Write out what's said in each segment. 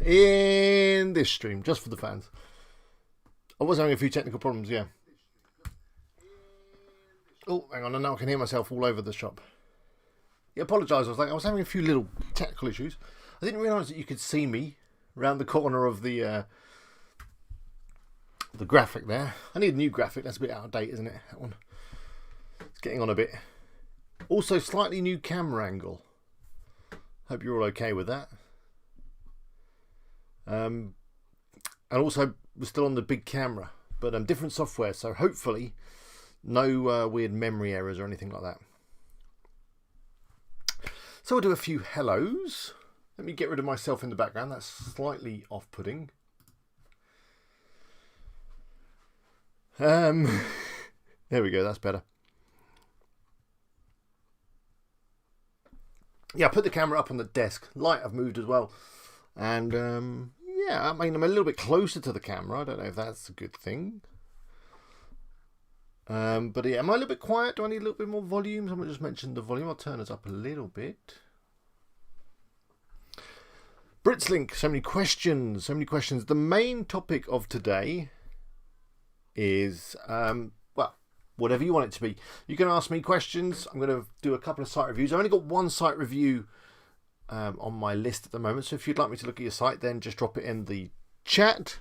in this stream, just for the fans. I was having a few technical problems, yeah. Oh, hang on, now I can hear myself all over the shop. Yeah, apologise, I was having a few little technical issues. I didn't realise that you could see me around the corner of the graphic there. I need a new graphic, that's a bit out of date, isn't it? That one. It's getting on a bit. Also, slightly new camera angle. Hope you're all okay with that. And also, we're still on the big camera, but different software, so hopefully no weird memory errors or anything like that. So we'll do a few hellos. Let me get rid of myself in the background. That's slightly off-putting. There we go, that's better. Yeah, I put the camera up on the desk. Light I've moved as well. And yeah, I mean, I'm a little bit closer to the camera. I don't know if that's a good thing. But yeah, am I a little bit quiet? Do I need a little bit more volume? Someone just mentioned the volume. I'll turn us up a little bit. Britzlink, so many questions. So many questions. The main topic of today is, well, whatever you want it to be. You can ask me questions. I'm going to do a couple of site reviews. I've only got one site review on my list at the moment. So if you'd like me to look at your site, then just drop it in the chat.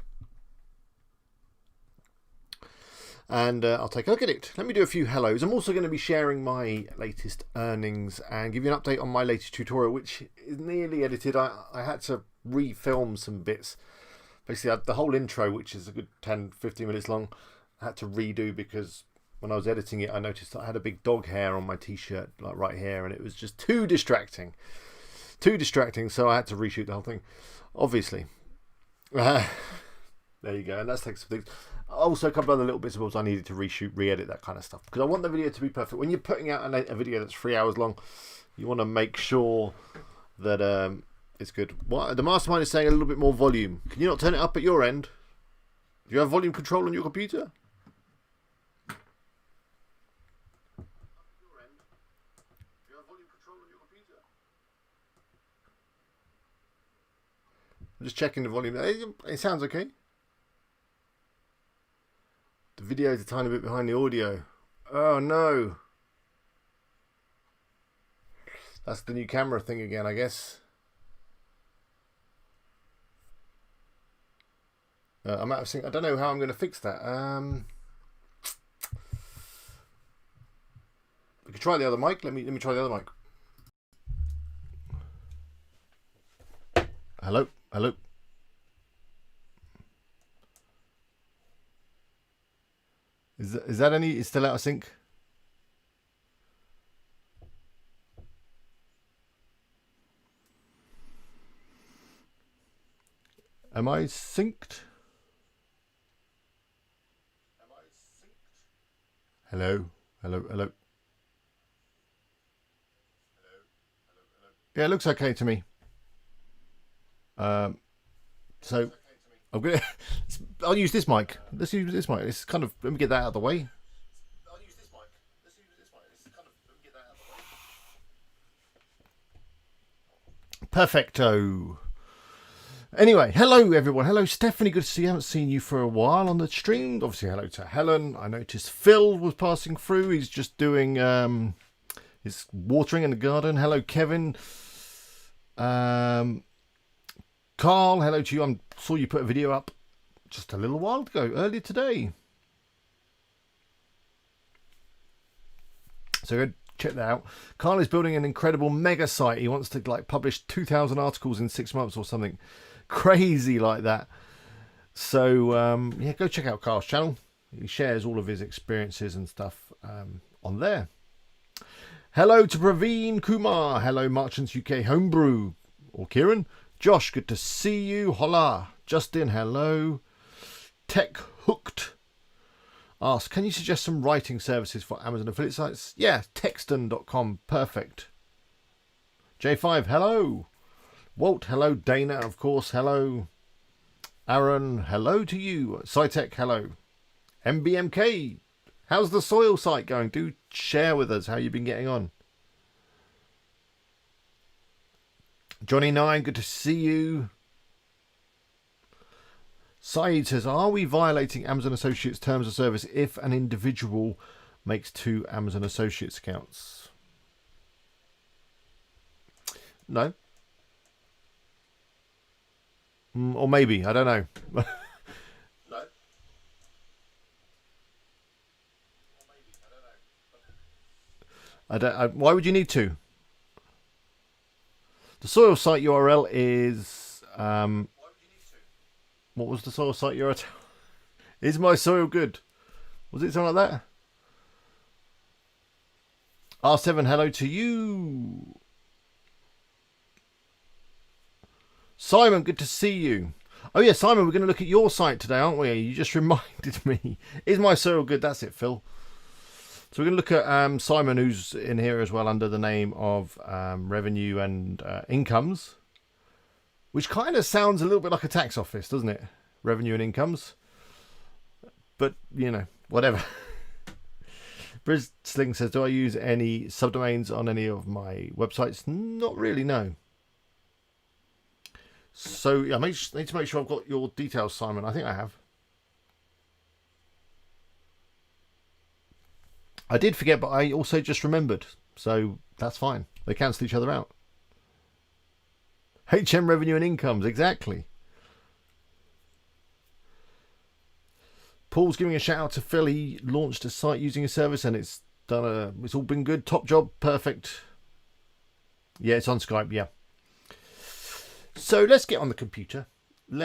And I'll take a look at it. Let me do a few hellos. I'm also going to be sharing my latest earnings and give you an update on my latest tutorial, which is nearly edited. I had to refilm some bits. Basically, the whole intro, which is a good 10-15 minutes long, I had to redo because when I was editing it, I noticed that I had a big dog hair on my t-shirt, like right here, and it was just too distracting. Too distracting, so I had to reshoot the whole thing, obviously. There you go, and that takes some things. Also, a couple other little bits of bobs I needed to reshoot, re-edit, that kind of stuff. Because I want the video to be perfect. When you're putting out a video that's 3 hours long, you want to make sure that it's good. What the mastermind is saying, a little bit more volume. Can you not turn it up at your end? Do you have volume control on your computer? I'm just checking the volume. It sounds okay. The video is a tiny bit behind the audio. Oh no. That's the new camera thing again, I guess. I'm out of sync. I don't know how I'm going to fix that. We could try the other mic. Let me try the other mic. Hello, hello. Is that any? It's still out of sync. Am I synced? Hello, hello, hello. Yeah, it looks okay to me. So I'm gonna. I'll use this mic. Let's use this mic. It's kind of. Let me get that out of the way. I'll use this mic. Let's use this mic. It's kind of. Let me get that out of the way. Perfecto. Anyway, hello everyone. Hello Stephanie. Good to see you. I haven't seen you for a while on the stream. Obviously, hello to Helen. I noticed Phil was passing through. He's just doing his watering in the garden. Hello Kevin. Carl, hello to you. I saw you put a video up just a little while ago, earlier today. So go check that out. Carl is building an incredible mega site. He wants to publish 2,000 articles in 6 months or something crazy like that. So yeah, go check out Carl's channel. He shares all of his experiences and stuff on there. Hello to Praveen Kumar. Hello Marchants UK Homebrew or Kieran. Josh, good to see you. Hola. Justin, hello. Tech Hooked asks, can you suggest some writing services for Amazon affiliate sites? Yeah, texton.com. Perfect. J5, hello. Walt, hello. Dana, of course, hello. Aaron, hello to you. SciTech, hello. MBMK, how's the soil site going? Do share with us how you've been getting on. Johnny9, good to see you. Saeed says, are we violating Amazon Associates terms of service if an individual makes 2 Amazon Associates accounts? No. Or maybe, I don't know. No. Why would you need to? The soil site URL is... what was the soil site URL? Is my soil good? Was it something like that? R7, hello to you. Simon, good to see you. Oh yeah, Simon, we're going to look at your site today, aren't we? You just reminded me. Is my soil good? That's it, Phil. So we're going to look at Simon, who's in here as well under the name of revenue and incomes, which kind of sounds a little bit like a tax office, doesn't it? Revenue and incomes. But, you know, whatever. Brisling says, do I use any subdomains on any of my websites? Not really, no. So, yeah, I need to make sure I've got your details, Simon. I think I have. I did forget, but I also just remembered. So, that's fine. They cancel each other out. HM revenue and incomes, exactly. Paul's giving a shout out to Phil. He launched a site using a service and it's all been good. Top job, perfect. Yeah, it's on Skype, yeah. So let's get on the computer. I'm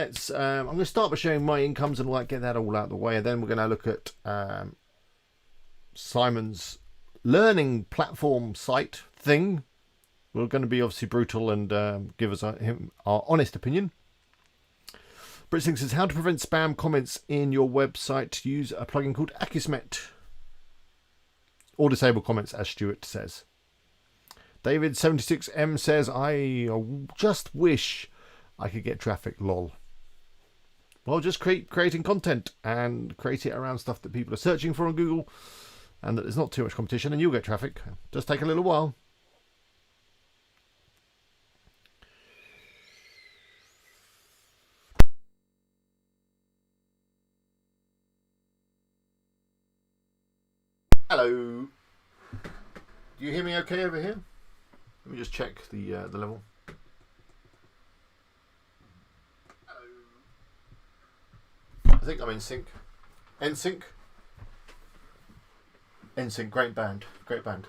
going to start by showing my incomes and get that all out of the way, and then we're going to look at Simon's learning platform site thing. We're going to be obviously brutal and give us our honest opinion. Britzing says, how to prevent spam comments in your website. Use a plugin called Akismet. Or disable comments, as Stuart says. David76M says, I just wish I could get traffic, lol. Well, just creating content and create it around stuff that people are searching for on Google and that there's not too much competition and you'll get traffic. Just take a little while. Hello. Do you hear me okay over here? Let me just check the level. Hello. I think I'm in sync. NSYNC. NSYNC, great band. Great band.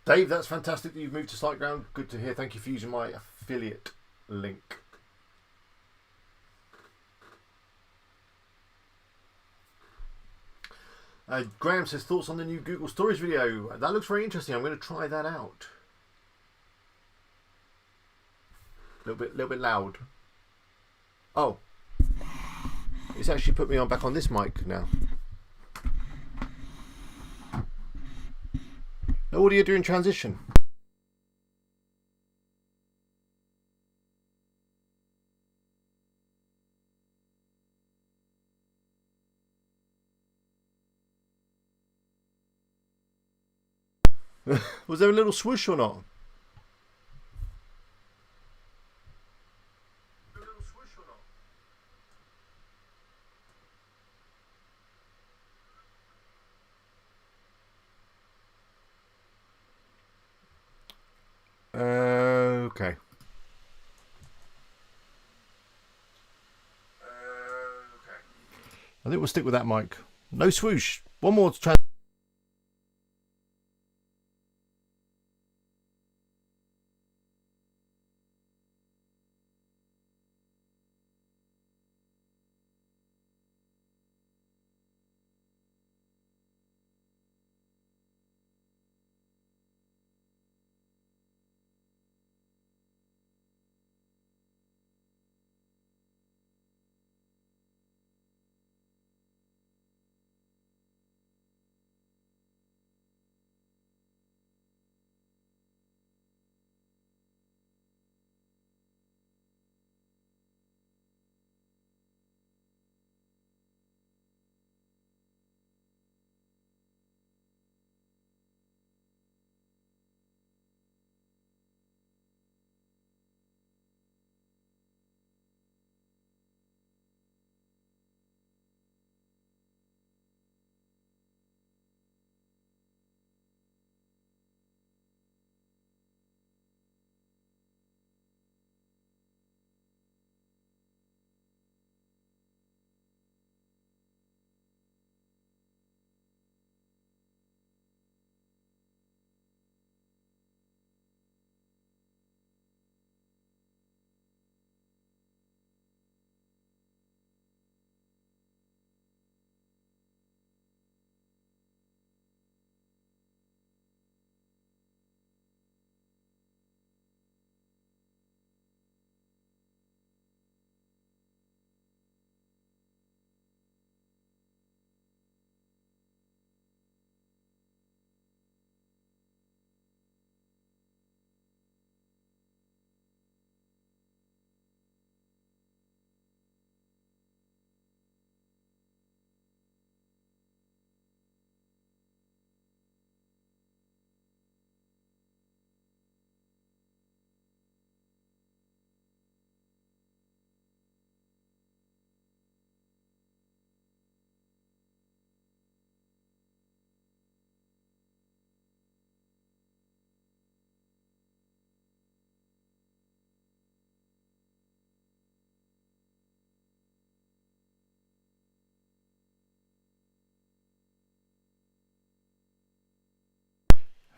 Dave, that's fantastic that you've moved to SiteGround. Good to hear. Thank you for using my affiliate link. Graham says, thoughts on the new Google Stories video? That looks very interesting. I'm going to try that out. A little bit loud. Oh, it's actually put me on back on this mic now. Now, what do you do in transition? Was there a little swoosh or not? Okay. I think we'll stick with that mic. No swoosh. One more transition.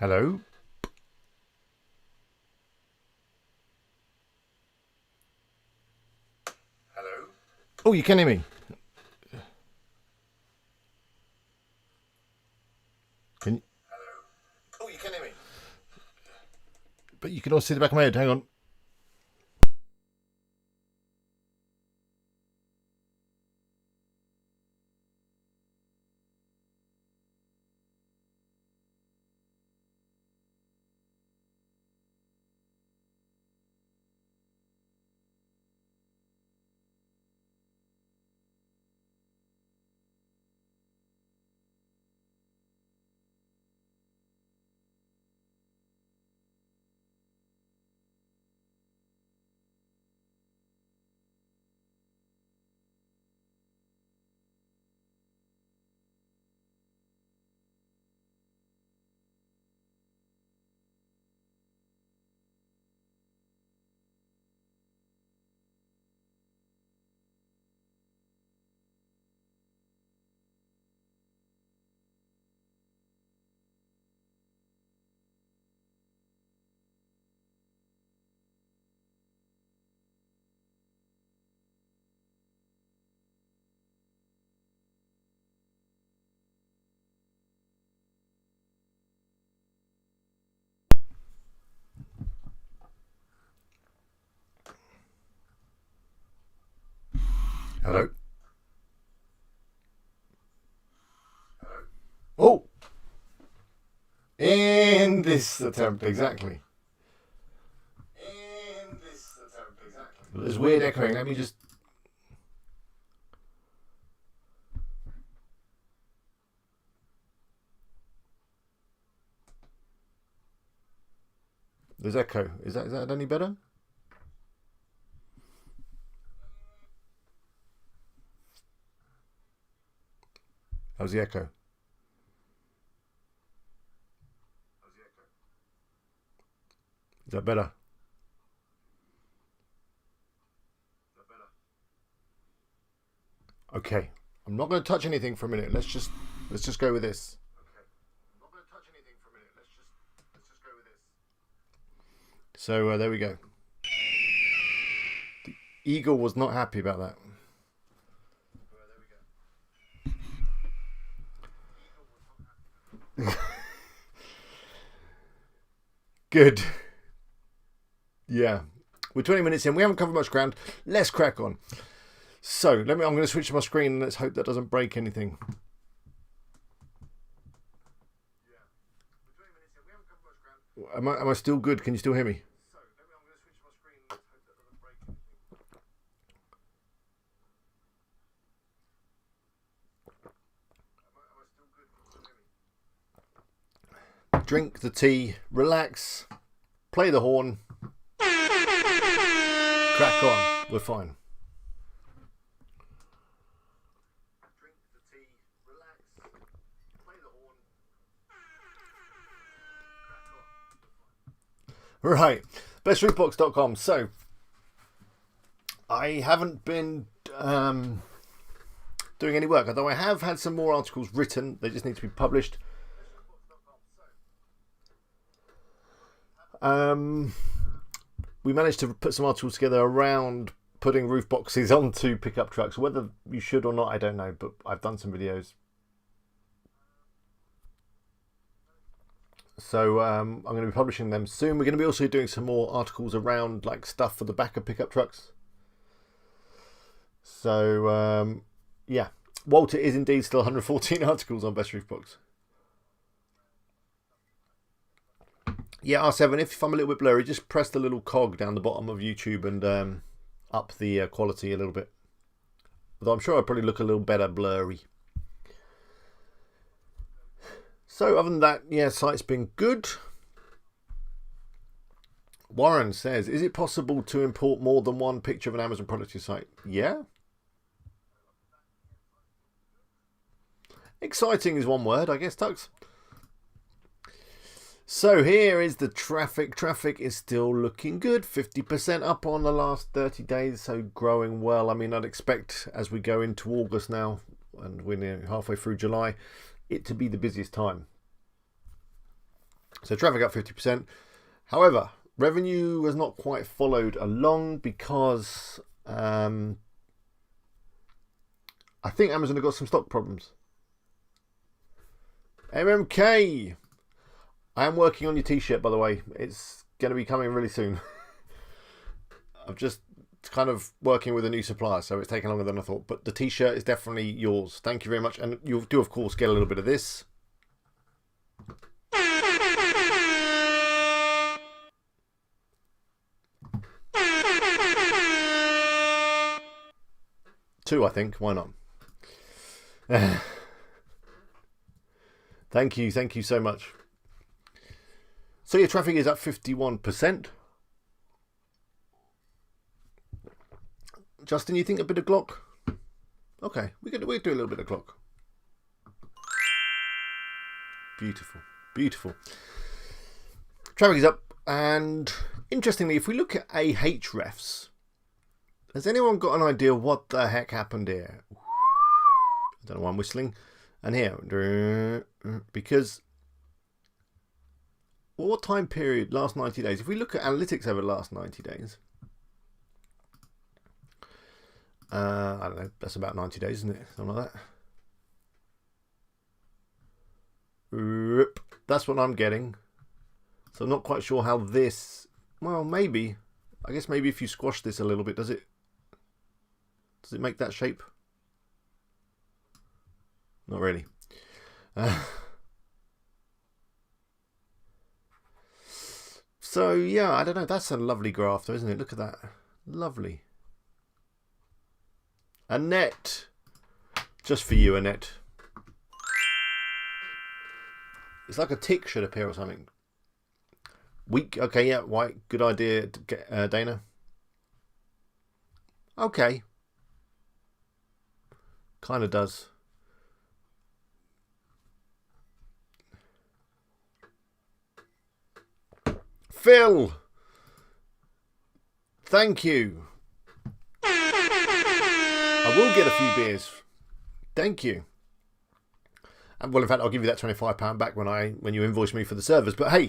Hello? Hello? Oh, you can hear me? Can you? Hello? Oh, you can hear me? But you can also see the back of my head. Hang on. Hello? Oh! In this attempt, exactly. In this attempt, exactly. There's weird echoing. Let me just... There's echo. Is that any better? How's the echo? Is that better? Okay. I'm not going to touch anything for a minute. Let's just go with this. Okay. I'm not going to touch anything for a minute. Let's just go with this. So there we go. The eagle was not happy about that. Good. Yeah. We're 20 minutes in. We haven't covered much ground. Let's crack on. So, I'm going to switch to my screen and let's hope that doesn't break anything. Am I still good? Can you still hear me? Drink the tea, relax, play the horn, crack on, we're fine. Drink the tea, relax, play the horn, crack on. Right, bestroofbox.com. So, I haven't been doing any work, although I have had some more articles written, they just need to be published. We managed to put some articles together around putting roof boxes onto pickup trucks. Whether you should or not, I don't know, but I've done some videos. So I'm going to be publishing them soon. We're going to be also doing some more articles around like stuff for the back of pickup trucks. So yeah, Walter is indeed still 114 articles on Best Roof Box. Yeah, R7, if I'm a little bit blurry, just press the little cog down the bottom of YouTube and up the quality a little bit. Although I'm sure I'll probably look a little better blurry. So other than that, yeah, site's been good. Warren says, is it possible to import more than one picture of an Amazon product to your site? Yeah. Exciting is one word, I guess, Tux. So here is the traffic. Traffic is still looking good. 50% up on the last 30 days, so growing well. I mean, I'd expect as we go into August now, and we're near halfway through July, it to be the busiest time. So traffic up 50%. However, revenue has not quite followed along because I think Amazon have got some stock problems. MMK, I am working on your t-shirt, by the way. It's going to be coming really soon. I'm just kind of working with a new supplier, so it's taking longer than I thought. But the t-shirt is definitely yours. Thank you very much. And you do, of course, get a little bit of this. Two, I think. Why not? Thank you so much. So your traffic is up 51%. Justin, you think a bit of Glock? Okay, we do a little bit of Glock. Beautiful, beautiful. Traffic is up, and interestingly, if we look at Ahrefs, has anyone got an idea what the heck happened here? I don't know why I'm whistling. And here, because, well, what time period? Last 90 days. If we look at analytics over the last 90 days, I don't know, that's about 90 days, isn't it? Something like that. That's what I'm getting. So I'm not quite sure how this, well, maybe. I guess maybe if you squash this a little bit, does it make that shape? Not really. So yeah, I don't know. That's a lovely graph, though, isn't it? Look at that. Lovely. Annette. Just for you, Annette. It's like a tick should appear or something. Weak. Okay, yeah, white. Good idea, Dana. Okay. Kind of does. Phil. Thank you. I will get a few beers. Thank you. And well, in fact, I'll give you that £25 back when you invoice me for the servers. But hey,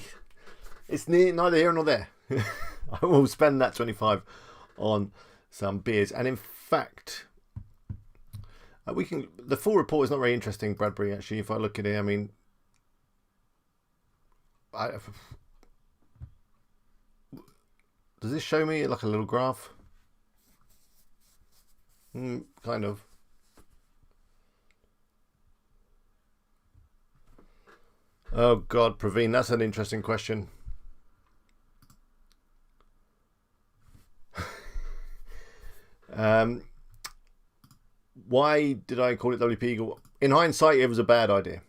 it's neither here nor there. I will spend that 25 on some beers. And in fact, the full report is not very interesting, Bradbury. Actually, if I look at it, I mean, does this show me like a little graph? Kind of. Oh God, Praveen, that's an interesting question. Why did I call it WP Eagle? In hindsight, it was a bad idea.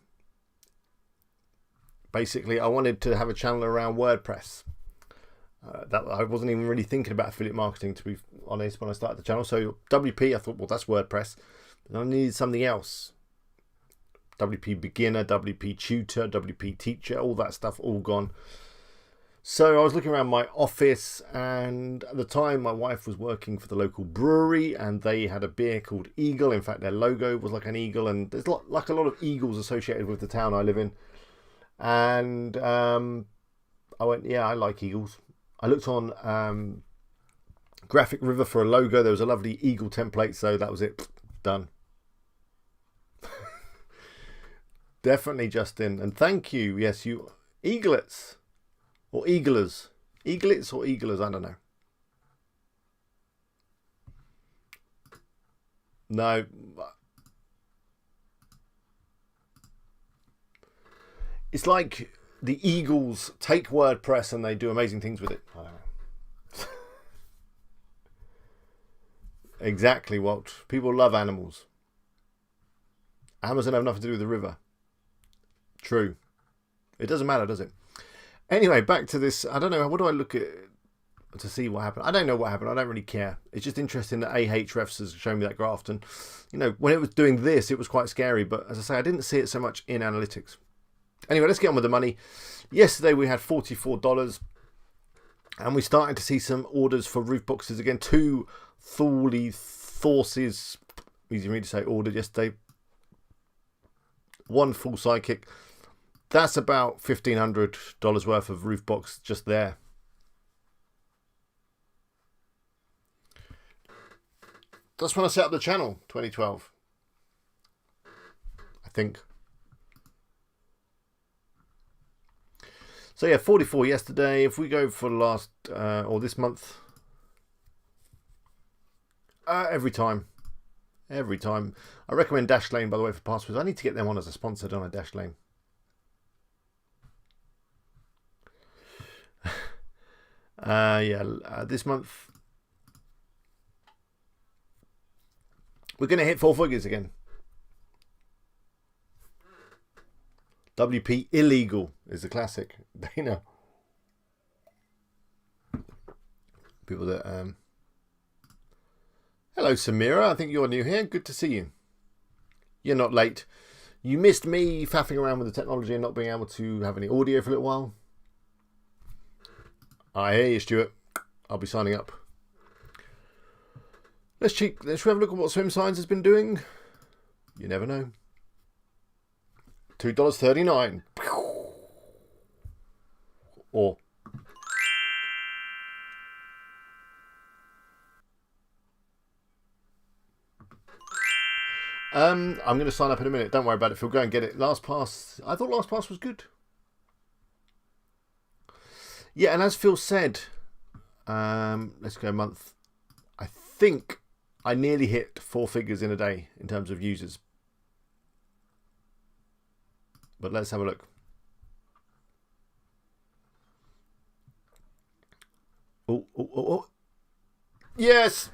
Basically, I wanted to have a channel around WordPress. That I wasn't even really thinking about affiliate marketing, to be honest, when I started the channel. So WP, I thought, well, that's WordPress. But I needed something else. WP Beginner, WP Tutor, WP Teacher, all that stuff, all gone. So I was looking around my office, and at the time my wife was working for the local brewery, and they had a beer called Eagle. In fact, their logo was like an eagle, and there's like a lot of eagles associated with the town I live in. And I went, yeah, I like eagles. I looked on Graphic River for a logo. There was a lovely eagle template, so that was it. Done. Definitely, Justin. And thank you. Yes, you eaglets or eaglers. Eaglets or eaglers, I don't know. No. It's like the Eagles take WordPress and they do amazing things with it. I don't know. Exactly, Walt. People love animals. Amazon have nothing to do with the river. True. It doesn't matter, does it? Anyway, back to this. I don't know. What do I look at to see what happened? I don't know what happened. I don't really care. It's just interesting that Ahrefs has shown me that graph. And, you know, when it was doing this, it was quite scary. But as I say, I didn't see it so much in analytics. Anyway, let's get on with the money. Yesterday, we had $44. And we started to see some orders for roof boxes again. 2 Thorses, easy for me to say, ordered yesterday. 1 full sidekick. That's about $1,500 worth of roof box just there. That's when I set up the channel, 2012. I think. So yeah, 44 yesterday. If we go for last or this month, every time. I recommend Dashlane, by the way, for passwords. I need to get them on as a sponsor, don't I, Dashlane? This month we're going to hit 4 figures again. WP illegal is a classic. Dana. People that hello Samira, I think you're new here. Good to see you. You're not late. You missed me faffing around with the technology and not being able to have any audio for a little while. I hear you, Stuart. I'll be signing up. Let's have a look at what Swim Signs has been doing. You never know. $2.39. Or I'm going to sign up in a minute. Don't worry about it, Phil. Go and get it. LastPass. I thought LastPass was good. Yeah, and as Phil said, let's go a month. I think I nearly hit 4 figures in a day in terms of users. But let's have a look. Oh. Yes!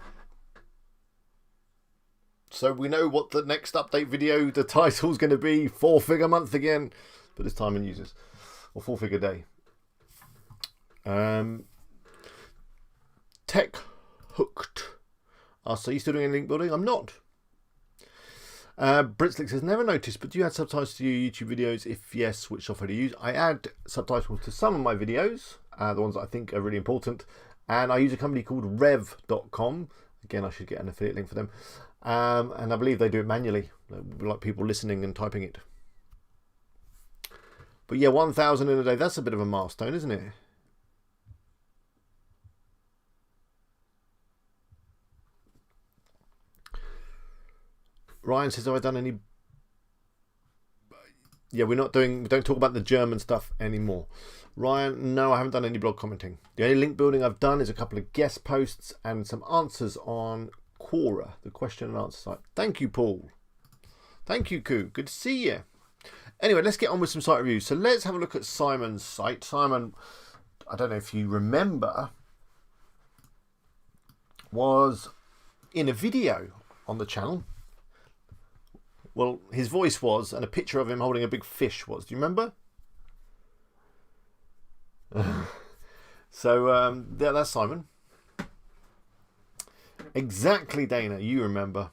So we know what the next update video, the title's going to be. 4-figure month again. But this time in users. Or 4-figure day. Tech Hooked. So you still doing any link building? I'm not. Britslick says, never noticed, but do you add subtitles to your YouTube videos? If yes, which software do you use? I add subtitles to some of my videos, the ones that I think are really important. And I use a company called rev.com. Again, I should get an affiliate link for them. And I believe they do it manually, like people listening and typing it. But yeah, 1,000 in a day, that's a bit of a milestone, isn't it? Ryan says, have I done any... Yeah, we don't talk about the German stuff anymore. Ryan, no, I haven't done any blog commenting. The only link building I've done is a couple of guest posts and some answers on Quora, the question and answer site. Thank you, Paul. Thank you, Koo. Good to see you. Anyway, let's get on with some site reviews. So let's have a look at Simon's site. Simon, I don't know if you remember, was in a video on the channel. Well, his voice was, and a picture of him holding a big fish was. Do you remember? So, yeah, that's Simon. Exactly, Dana. You remember.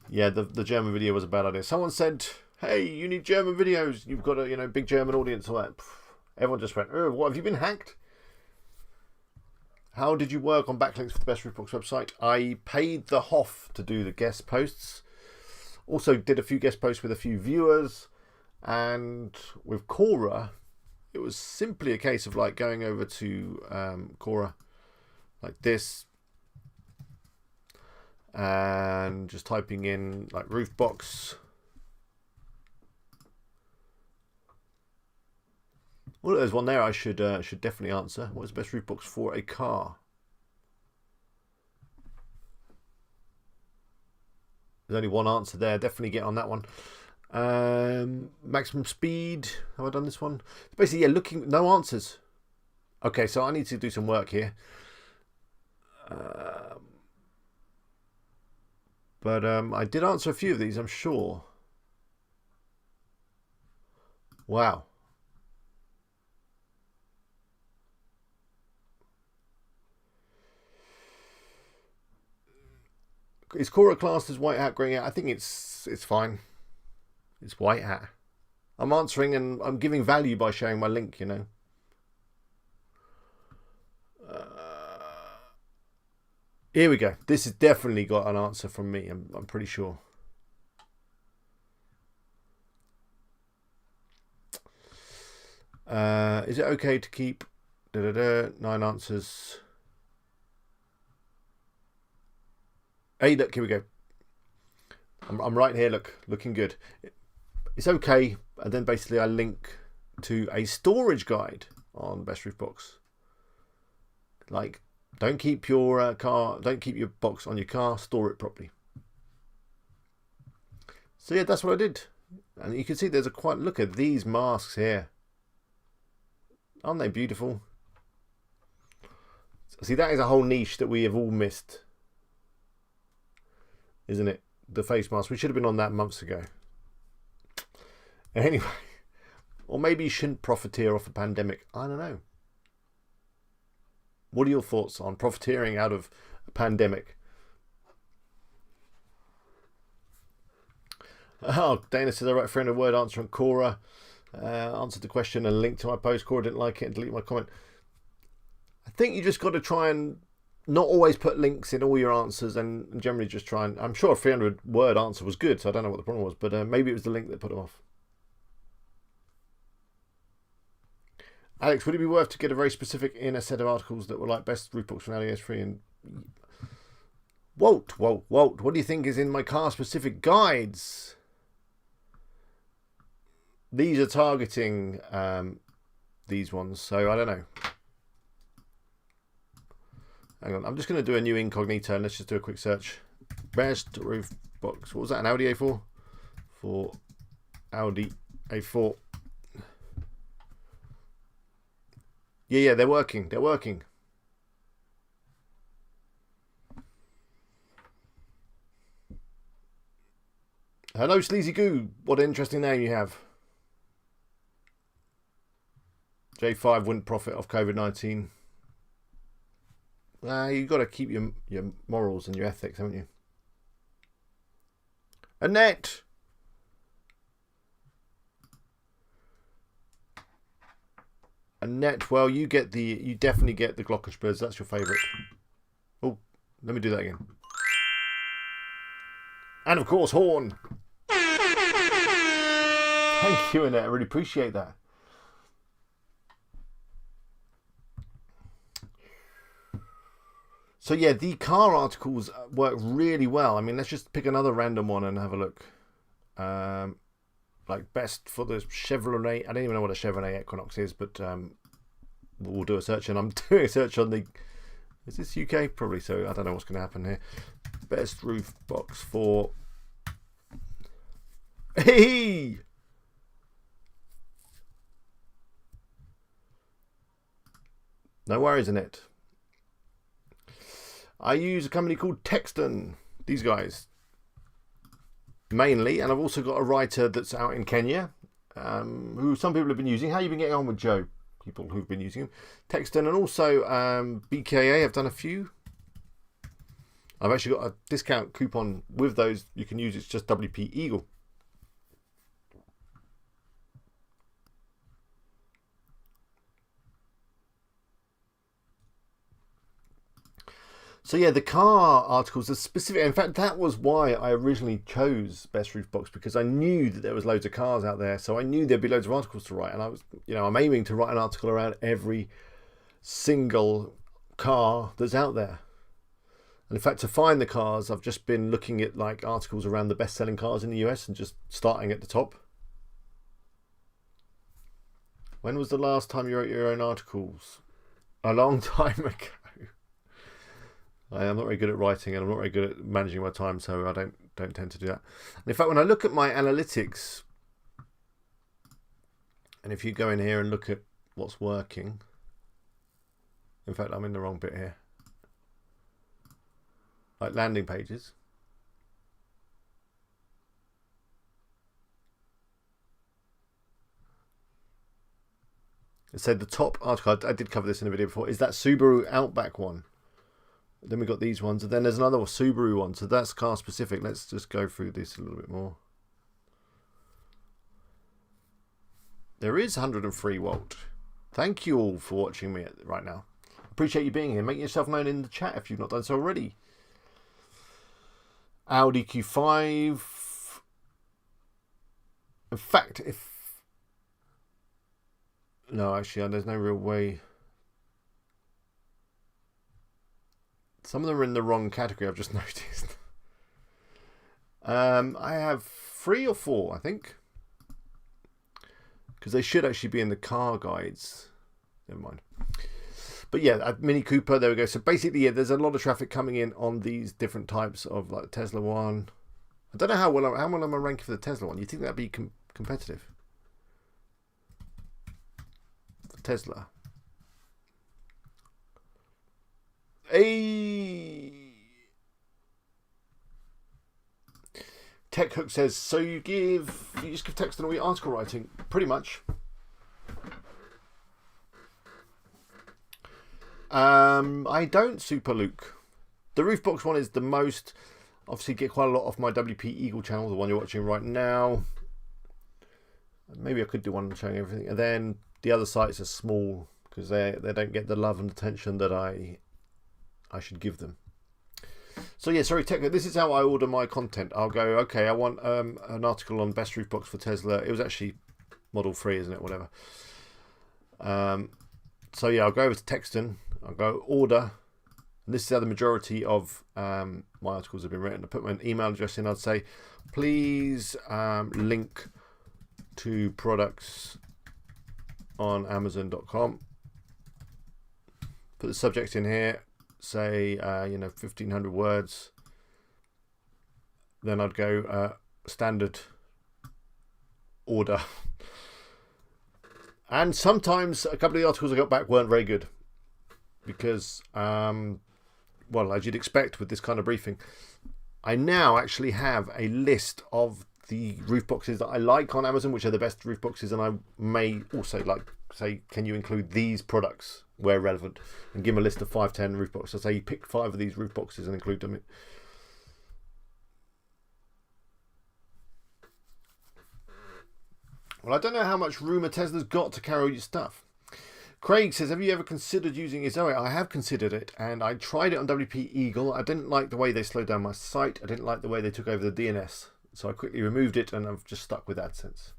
Yeah, the German video was a bad idea. Someone said, hey, you need German videos. You've got a big German audience. All that. Everyone just went, oh, what, have you been hacked? How did you work on backlinks for the Best Roofbox website? I paid the Hoff to do the guest posts. Also did a few guest posts with a few viewers, and with Quora, it was simply a case of like going over to Quora like this and just typing in like roof box. Well, there's one there I should definitely answer. What is the best roof box for a car? There's only one answer there. Definitely get on that one. Maximum speed. Have I done this one? Basically, yeah, looking, no answers. Okay, so I need to do some work here. But I did answer a few of these, I'm sure. Wow. Is Quora classed as white hat, grey hat? I think it's fine. It's white hat. I'm answering and I'm giving value by sharing my link, you know. Here we go. This has definitely got an answer from me. I'm pretty sure. Is it okay to keep 9 answers? Hey, look, here we go. I'm right here, look, looking good. It's okay, and then basically I link to a storage guide on Best Roof Box. Like, don't keep your don't keep your box on your car, store it properly. So yeah, that's what I did. And you can see there's look at these masks here. Aren't they beautiful? See, that is a whole niche that we have all missed, isn't it? The face mask. We should have been on that months ago. Anyway, or maybe you shouldn't profiteer off a pandemic. I don't know. What are your thoughts on profiteering out of a pandemic? Oh, Dana says I wrote a friend a word answer on Quora. Answered the question and linked to my post. Quora didn't like it and delete my comment. I think you just got to try and not always put links in all your answers, and generally just try and... I'm sure a 300 word answer was good, so I don't know what the problem was, but maybe it was the link that put them off. Alex, would it be worth to get a very specific inner set of articles that were like best roof box from AliExpress and... Walt, what do you think is in my car specific guides? These are targeting these ones, so I don't know. Hang on, I'm just going to do a new incognito and let's just do a quick search. Best roof box. What was that? An Audi A4? For Audi A4. Yeah, they're working. They're working. Hello, Sleazy Goo. What an interesting name you have. J5 wouldn't profit off COVID-19. You've got to keep your morals and your ethics, haven't you? Annette! Annette, well, you definitely get the Glockenspiels. That's your favourite. Oh, let me do that again. And of course, horn. Thank you, Annette. I really appreciate that. So yeah, the car articles work really well. I mean, let's just pick another random one and have a look. Like best for the Chevrolet. I don't even know what a Chevrolet Equinox is, but we'll do a search. And I'm doing a search on the... Is this UK? Probably so. I don't know what's going to happen here. Best roof box for... Hey! No worries in it. I use a company called Texton. These guys. Mainly. And I've also got a writer that's out in Kenya. Who some people have been using. How have you been getting on with Joe? People who've been using him. Texton and also BKA. I've done a few. I've actually got a discount coupon with those. You can use it's just WP Eagle. So yeah, the car articles are specific. In fact, that was why I originally chose Best Roof Box, because I knew that there was loads of cars out there. So I knew there'd be loads of articles to write. And I was, I'm aiming to write an article around every single car that's out there. And in fact, to find the cars, I've just been looking at like articles around the best-selling cars in the US and just starting at the top. When was the last time you wrote your own articles? A long time ago. I'm not very good at writing and I'm not very good at managing my time, so I don't tend to do that. And in fact, when I look at my analytics, and if you go in here and look at what's working, in fact, I'm in the wrong bit here. Like landing pages. It said the top article, I did cover this in a video before, is that Subaru Outback one. Then we got these ones, and then there's another Subaru one, so that's car specific. Let's just go through this a little bit more. There is 103 volt. Thank you all for watching me right now. Appreciate you being here. Make yourself known in the chat if you've not done so already. Audi Q5. In fact, if No, actually, there's no real way. Some of them are in the wrong category, I've just noticed. I have 3 or 4, I think. Because they should actually be in the car guides. Never mind. But yeah, Mini Cooper, there we go. So basically, yeah, there's a lot of traffic coming in on these different types of, like, the Tesla one. I don't know how well I'm ranking for the Tesla one. You think that'd be competitive? For Tesla. Tech Hook says, so you just give text and all your article writing, pretty much. I don't, Super Luke. The Roofbox one is the most. Obviously, get quite a lot off my WP Eagle channel, the one you're watching right now. Maybe I could do one showing everything, and then the other sites are small because they don't get the love and attention that I should give them. So yeah, sorry, Tech. This is how I order my content. I'll go, okay, I want an article on best roof box for Tesla. It was actually Model 3, isn't it? Whatever. So yeah, I'll go over to Texton. I'll go order. And this is how the majority of my articles have been written. I put my email address in. I'd say, please link to products on Amazon.com. Put the subject in here. Say 1,500 words. Then I'd go standard order. And sometimes a couple of the articles I got back weren't very good because, well, as you'd expect with this kind of briefing, I now actually have a list of the roof boxes that I like on Amazon, which are the best roof boxes, and I may also say, can you include these products where relevant, and give them a list of 5-10 roof boxes. So say you pick 5 of these roof boxes and include them. Well, I don't know how much room a Tesla's got to carry all your stuff. Craig says, have you ever considered using Zoe? I have considered it, and I tried it on WP Eagle. I didn't like the way they slowed down my site. I didn't like the way they took over the DNS. So I quickly removed it, and I've just stuck with AdSense.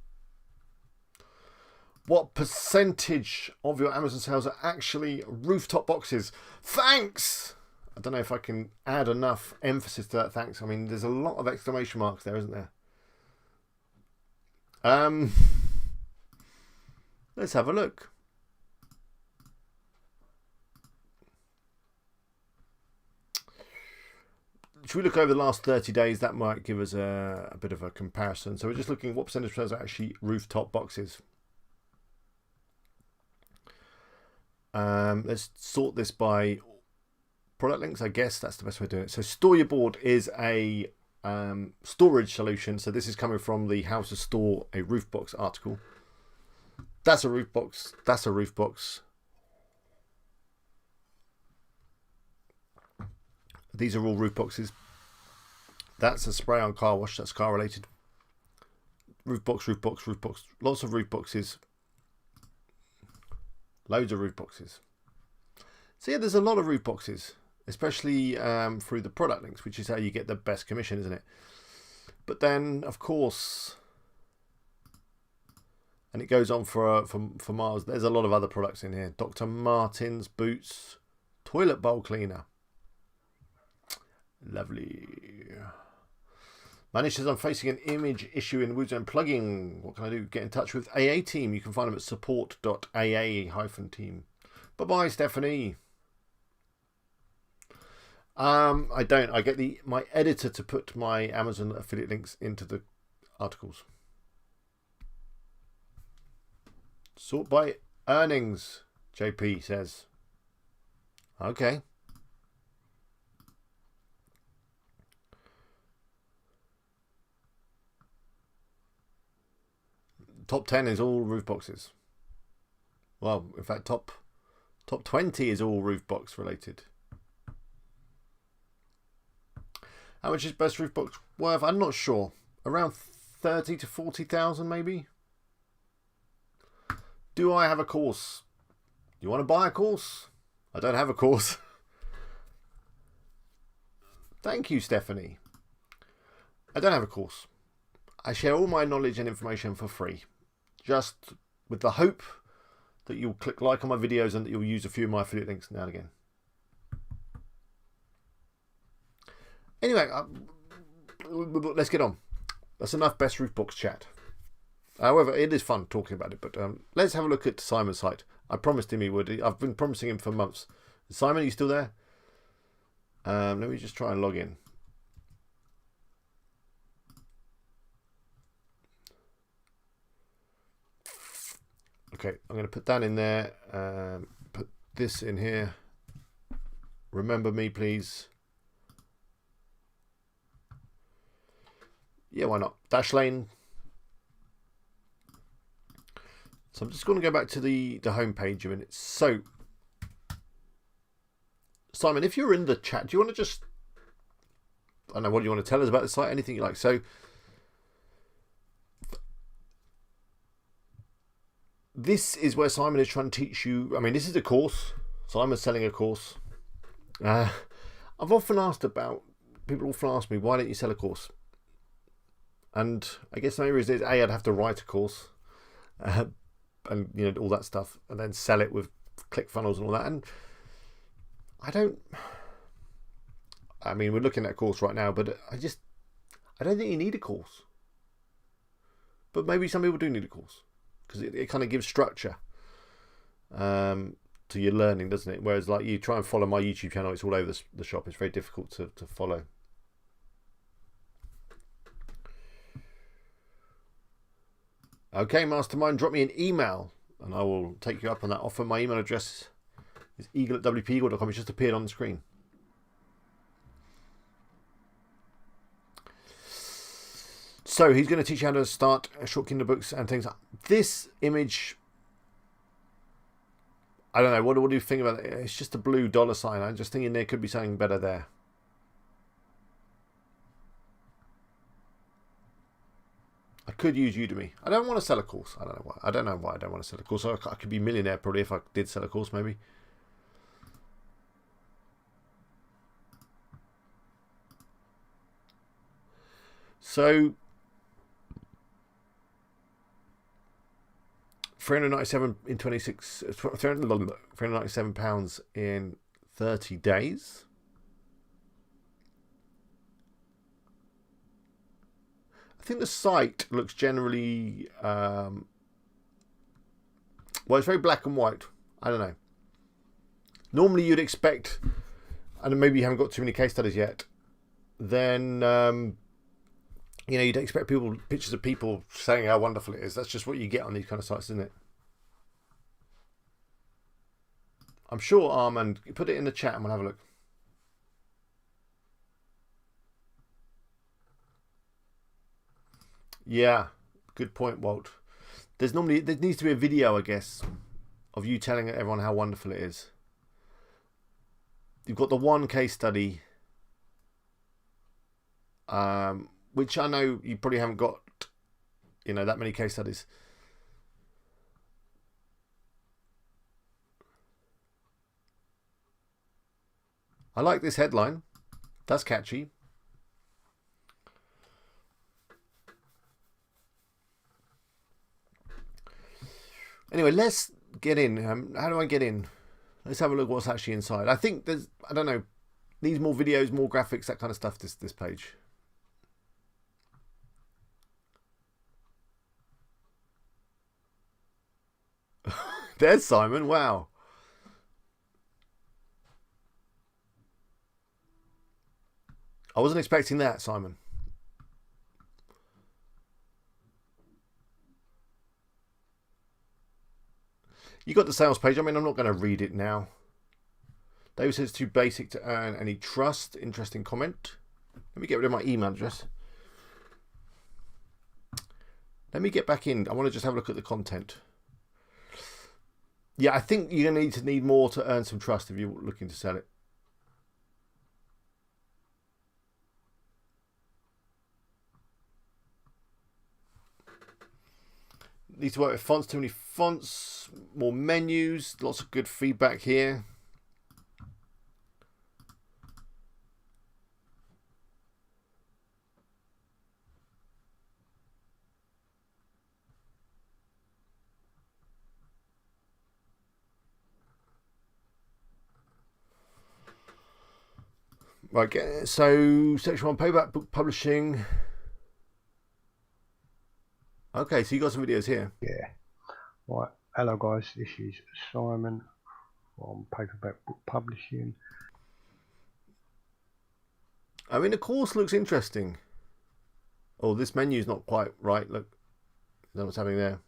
What percentage of your Amazon sales are actually rooftop boxes? Thanks! I don't know if I can add enough emphasis to that thanks. I mean, there's a lot of exclamation marks there, isn't there? Let's have a look. Should we look over the last 30 days? That might give us a bit of a comparison. So we're just looking at what percentage of sales are actually rooftop boxes. Let's sort this by product links. I guess that's the best way of doing it. So Store Your Board is a storage solution. So this is coming from the How to Store a Roof Box article. That's a roof box. That's a roof box. These are all roof boxes. That's a spray on car wash. That's car related. Roof box, roof box, roof box. Lots of roof boxes. Loads of roof boxes. So yeah, there's a lot of roof boxes, especially through the product links, which is how you get the best commission, isn't it? But then, of course, and it goes on for miles. There's a lot of other products in here. Dr. Martens boots, toilet bowl cleaner. Lovely. Manish says, I'm facing an image issue in WooZone plugin. What can I do? Get in touch with AA team. You can find them at support.aa-team. Bye-bye, Stephanie. I don't. I get my editor to put my Amazon affiliate links into the articles. Sort by earnings, JP says. Okay. Top 10 is all roof boxes. Well, in fact, top 20 is all roof box related. How much is best roof box worth? I'm not sure. Around 30 to 40,000 maybe. Do I have a course? You want to buy a course? I don't have a course. Thank you, Stephanie. I don't have a course. I share all my knowledge and information for free, just with the hope that you'll click like on my videos and that you'll use a few of my affiliate links now and again. Anyway, let's get on. That's enough Best Roof Box chat. However, it is fun talking about it, but let's have a look at Simon's site. I promised him he would. I've been promising him for months. Simon, are you still there? Let me just try and log in. Okay, I'm going to put that in there. Put this in here. Remember me, please. Yeah, why not? Dashlane. So I'm just going to go back to the home page a minute. So, Simon, if you're in the chat, do you want to just, I don't know, what do you want to tell us about the site? Anything you like. So, this is where Simon is trying to teach you. I mean, this is a course. Simon's selling a course. I've often asked about, people often ask me, why don't you sell a course? And I guess the main reason is, A, I'd have to write a course. And you know, all that stuff, and then sell it with ClickFunnels and all that. And I mean, we're looking at a course right now, but I don't think you need a course. But maybe some people do need a course, because it kind of gives structure to your learning, doesn't it? Whereas like you try and follow my YouTube channel, it's all over the shop. It's very difficult to follow. Okay, Mastermind, drop me an email and I will take you up on that offer. My email address is eagle@wpeagle.com. It's just appeared on the screen. So he's going to teach you how to start short Kindle books and things. This image, I don't know. What do you think about it? It's just a blue dollar sign. I'm just thinking there could be something better there. I could use Udemy. I don't want to sell a course. I don't know why. I don't want to sell a course. I could be a millionaire probably if I did sell a course, maybe. So, £397 in 26. £397 in 30 days. I think the site looks generally, well, it's very black and white. I don't know. Normally you'd expect, and maybe you haven't got too many case studies yet, then, you know, you'd expect pictures of people saying how wonderful it is. That's just what you get on these kind of sites, isn't it? I'm sure Armand, put it in the chat and we'll have a look. Yeah, good point, Walt. There needs to be a video, I guess, of you telling everyone how wonderful it is. You've got the one case study, which I know you probably haven't got, you know, that many case studies. I like this headline. That's catchy. Anyway, let's get in. How do I get in? Let's have a look what's actually inside. I think there's, I don't know, needs more videos, more graphics, that kind of stuff, this page. There's Simon. Wow. I wasn't expecting that, Simon. You got the sales page. I mean, I'm not going to read it now. David says it's too basic to earn any trust. Interesting comment. Let me get rid of my email address. Let me get back in. I want to just have a look at the content. Yeah, I think you're going to need more to earn some trust if you're looking to sell it. Need to work with fonts, too many fonts, more menus, lots of good feedback here. Right, so section 1, paperback book publishing. Okay, so you got some videos here. Yeah. Right. Hello guys, this is Simon from Paperback Book Publishing. I mean, the course looks interesting. Oh, this menu's not quite right. Look, I don't know what's happening there.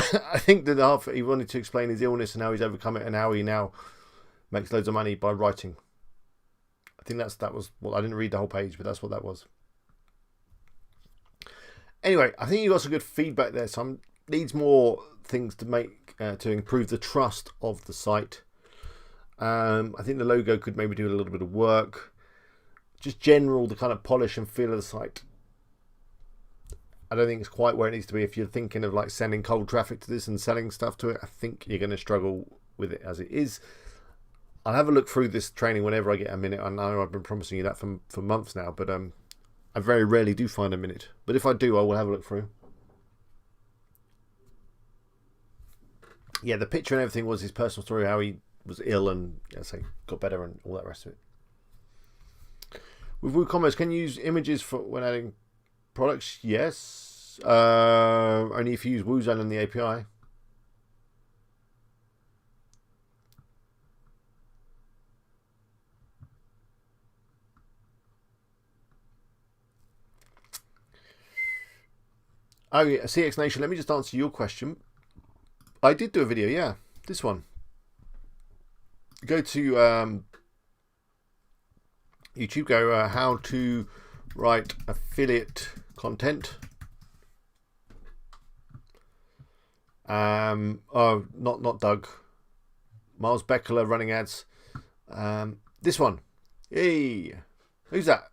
I think that half he wanted to explain his illness and how he's overcome it and how he now makes loads of money by writing. I think that was, well, I didn't read the whole page, but that's what that was. Anyway, I think you got some good feedback there. Some needs more things to make to improve the trust of the site. I think the logo could maybe do a little bit of work. Just general, the kind of polish and feel of the site. I don't think it's quite where it needs to be. If you're thinking of like sending cold traffic to this and selling stuff to it, I think you're going to struggle with it as it is. I'll have a look through this training whenever I get a minute. I know I've been promising you that for months now, but I very rarely do find a minute. But if I do, I will have a look through. Yeah, the picture and everything was his personal story, how he was ill and got better and all that rest of it. With WooCommerce, can you use images for when adding products? Yes. Only if you use WooZone and the API. Oh yeah, CX Nation, let me just answer your question. I did do a video, yeah. This one. Go to YouTube, go how to write affiliate content. Oh, not Doug. Miles Beckler running ads. This one. Hey, who's that?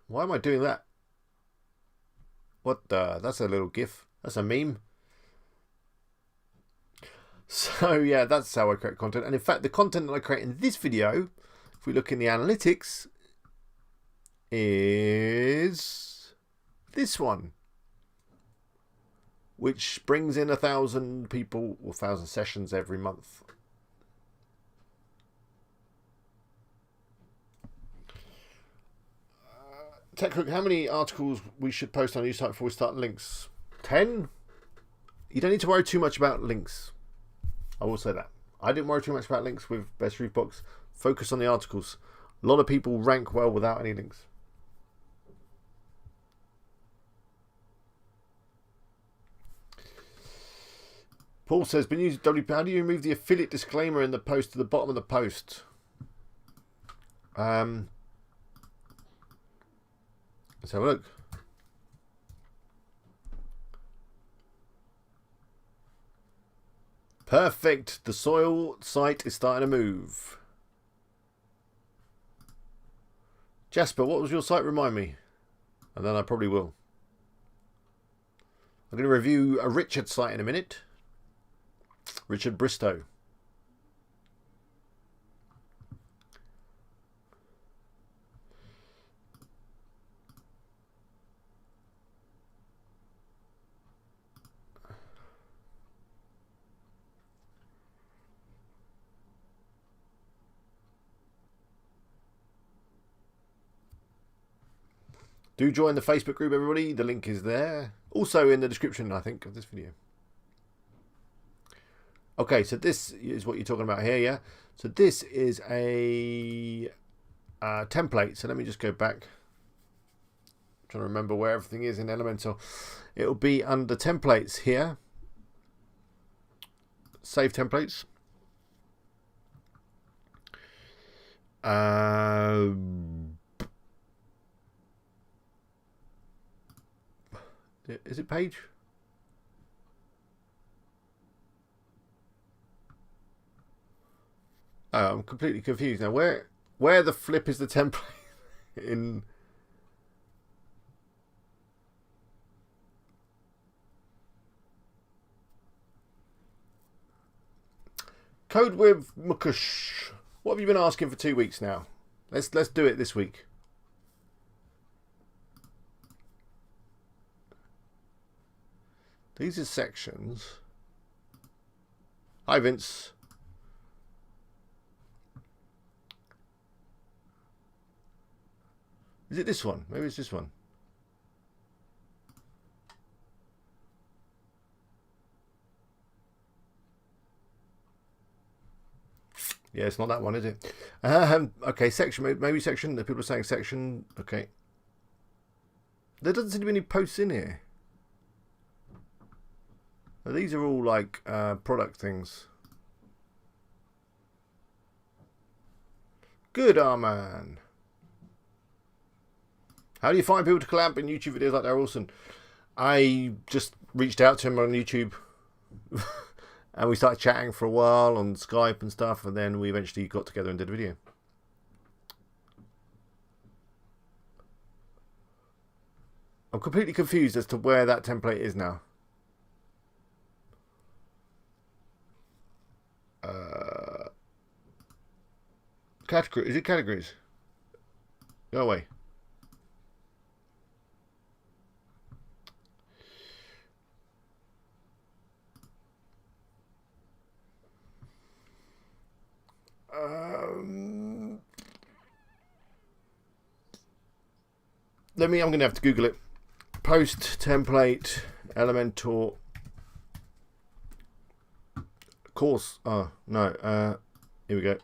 Why am I doing that? What the? That's a little GIF. That's a meme. So yeah, that's how I create content. And in fact, the content that I create in this video, if we look in the analytics, is this one, which brings in 1,000 people or 1,000 sessions every month. TechHook, how many articles we should post on a new site before we start links? 10? You don't need to worry too much about links. I will say that. I didn't worry too much about links with Best Roof Box. Focus on the articles. A lot of people rank well without any links. Paul says, been using WP. How do you remove the affiliate disclaimer in the post to the bottom of the post? Let's have a look. Perfect. The soil site is starting to move. Jasper, what was your site? Remind me. And then I probably will. I'm going to review a Richard site in a minute. Richard Bristow. Do join the Facebook group, everybody. The link is there. Also in the description, I think, of this video. Okay, so this is what you're talking about here, yeah? So this is a template. So let me just go back. I'm trying to remember where everything is in Elementor. It'll be under templates here. Save templates. Is it page? Oh, I'm completely confused now. Where the flip is the template in? Code with Mukush. What have you been asking for 2 weeks now? Let's do it this week. These are sections. Hi, Vince. Is it this one? Maybe it's this one. Yeah, it's not that one, is it? Okay, section. Maybe section. The people are saying section. Okay. There doesn't seem to be any posts in here. Now, these are all like product things. Good, man. How do you find people to collab in YouTube videos like Darryl Wilson? I just reached out to him on YouTube. And we started chatting for a while on Skype and stuff. And then we eventually got together and did a video. I'm completely confused as to where that template is now. Category. Is it categories? Go away. I'm going to have to Google it. Post template Elementor course. Oh no. Here we go.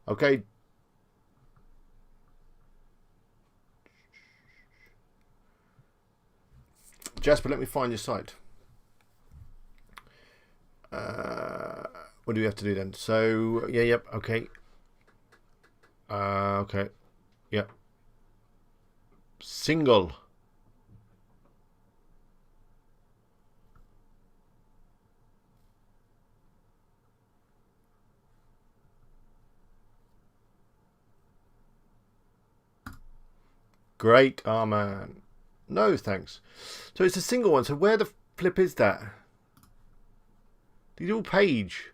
Okay. Jasper, let me find your site. What do we have to do then? So yeah, yep, okay. Okay. Yep. Single. Great, man. No, thanks. So it's a single one. So where the flip is that? These all page.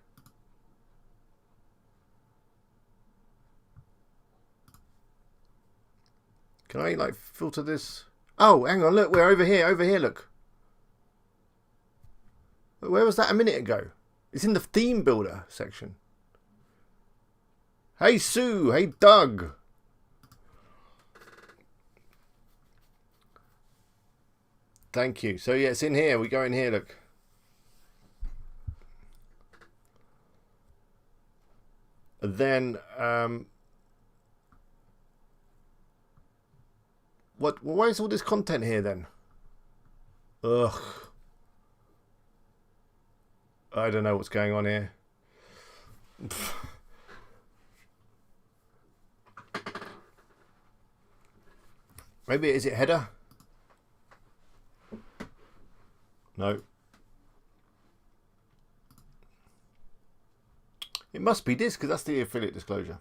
Can I like filter this? Oh, hang on, look, we're over here, look. Where was that a minute ago? It's in the theme builder section. Hey Sue, hey Doug. Thank you. So yeah, it's in here. We go in here, look. And then why is all this content here then? Ugh. I don't know what's going on here. Maybe is it header? No. It must be this because that's the affiliate disclosure.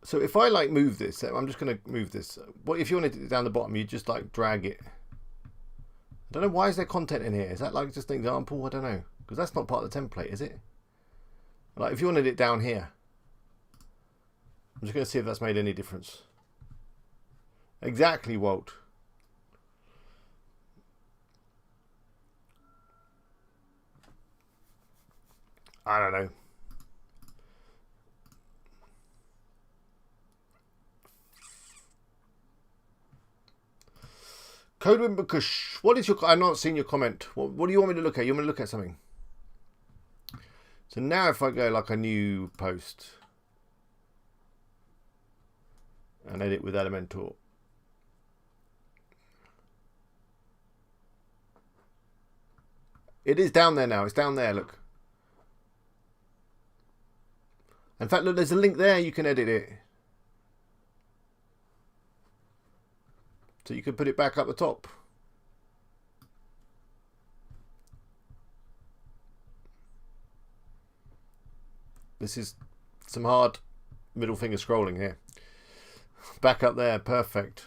So if I like move this, I'm just going to move this. What if you wanted it down the bottom? You just like drag it. I don't know, why is there content in here? Is that like just an example? I don't know, because that's not part of the template, is it? Like if you wanted it down here, I'm just going to see if that's made any difference. Exactly, Walt. I don't know. Code Wimbukush, what is your... I've not seen your comment. What do you want me to look at? You want me to look at something? So now if I go like a new post and edit with Elementor. It is down there now. It's down there, look. In fact, look, there's a link there. You can edit it. So you can put it back up the top. This is some hard middle finger scrolling here. Back up there, perfect.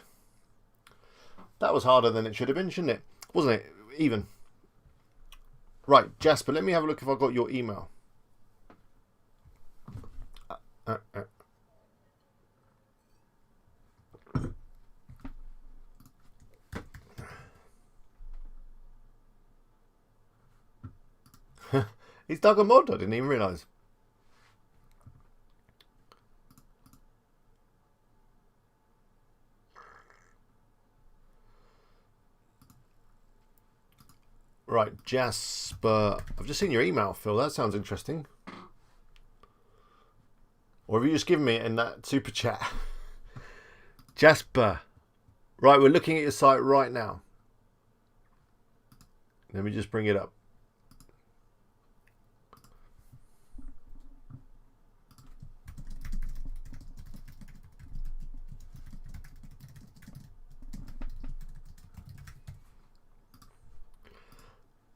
That was harder than it should have been, shouldn't it? Wasn't it? Even. Right, Jasper, let me have a look if I've got your email. He's dug a mod. I didn't even realise. Right, Jasper. I've just seen your email, Phil. That sounds interesting. Or have you just given me it in that super chat? Jasper. Right, we're looking at your site right now. Let me just bring it up.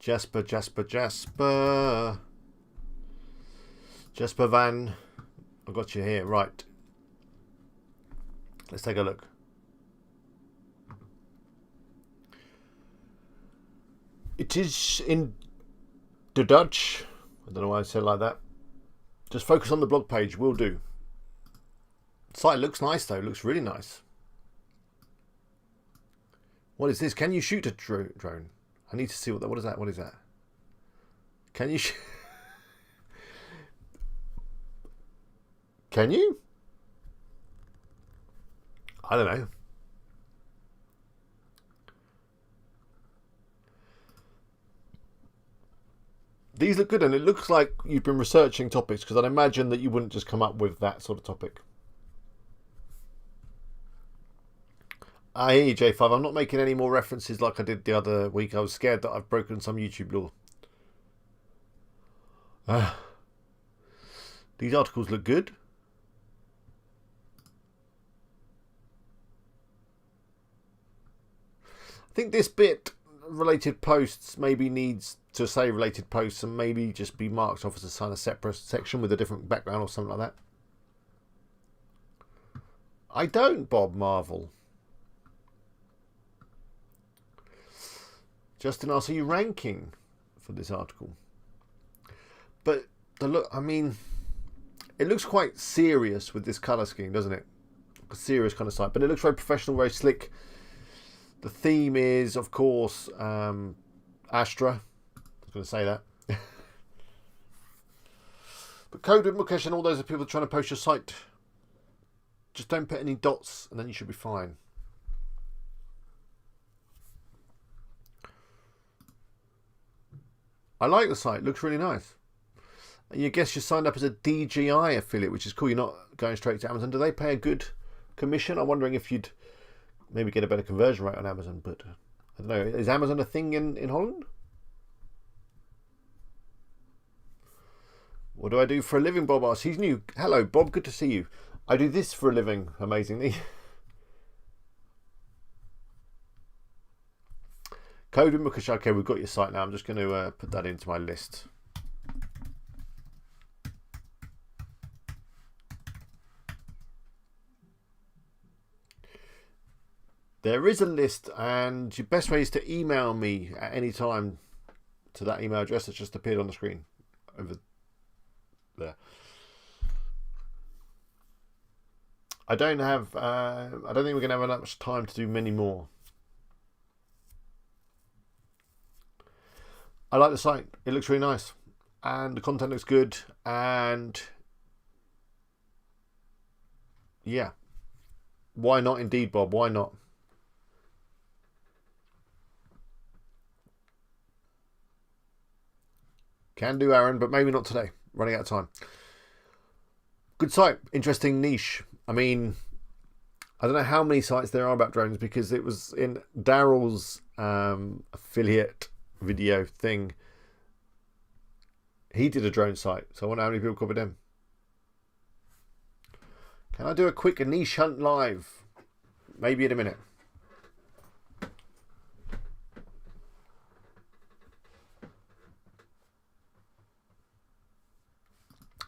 Jasper, Jasper, Jasper. Jasper Van. I've got you here. Right. Let's take a look. It is in the Dutch. I don't know why I said it like that. Just focus on the blog page. Will do. The site looks nice though. It looks really nice. What is this? Can you shoot a drone? I need to see what is that? What is that? Can you Can you? I don't know. These look good, and it looks like you've been researching topics, because I'd imagine that you wouldn't just come up with that sort of topic. I hear you, J5. I'm not making any more references like I did the other week. I was scared that I've broken some YouTube law. These articles look good. I think this bit, related posts, maybe needs to say related posts and maybe just be marked off as a separate section with a different background or something like that. I don't, Bob Marvel. Justin asks, are you ranking for this article? But the look, I mean, it looks quite serious with this colour scheme, doesn't it? A serious kind of site, but it looks very professional, very slick. The theme is, of course, Astra. I was going to say that. But Code with Mukesh and all those are people trying to post your site. Just don't put any dots and then you should be fine. I like the site. It looks really nice. And you guess you're signed up as a DJI affiliate, which is cool. You're not going straight to Amazon. Do they pay a good commission? I'm wondering if you'd maybe get a better conversion rate on Amazon, but I don't know. Is Amazon a thing in Holland? What do I do for a living, Bob asks. He's new. Hello, Bob. Good to see you. I do this for a living, amazingly. Code with Mukesh. Okay, we've got your site now. I'm just going to put that into my list. There is a list, and your best way is to email me at any time to that email address that's just appeared on the screen over there. I don't think we're going to have that much time to do many more. I like the site. It looks really nice, and the content looks good, and yeah, why not? Indeed, Bob. Why not? Can do, Aaron, but maybe not today. Running out of time. Good site. Interesting niche. I mean, I don't know how many sites there are about drones, because it was in Daryl's affiliate video thing. He did a drone site, so I wonder how many people covered him. Can I do a quick niche hunt live? Maybe in a minute.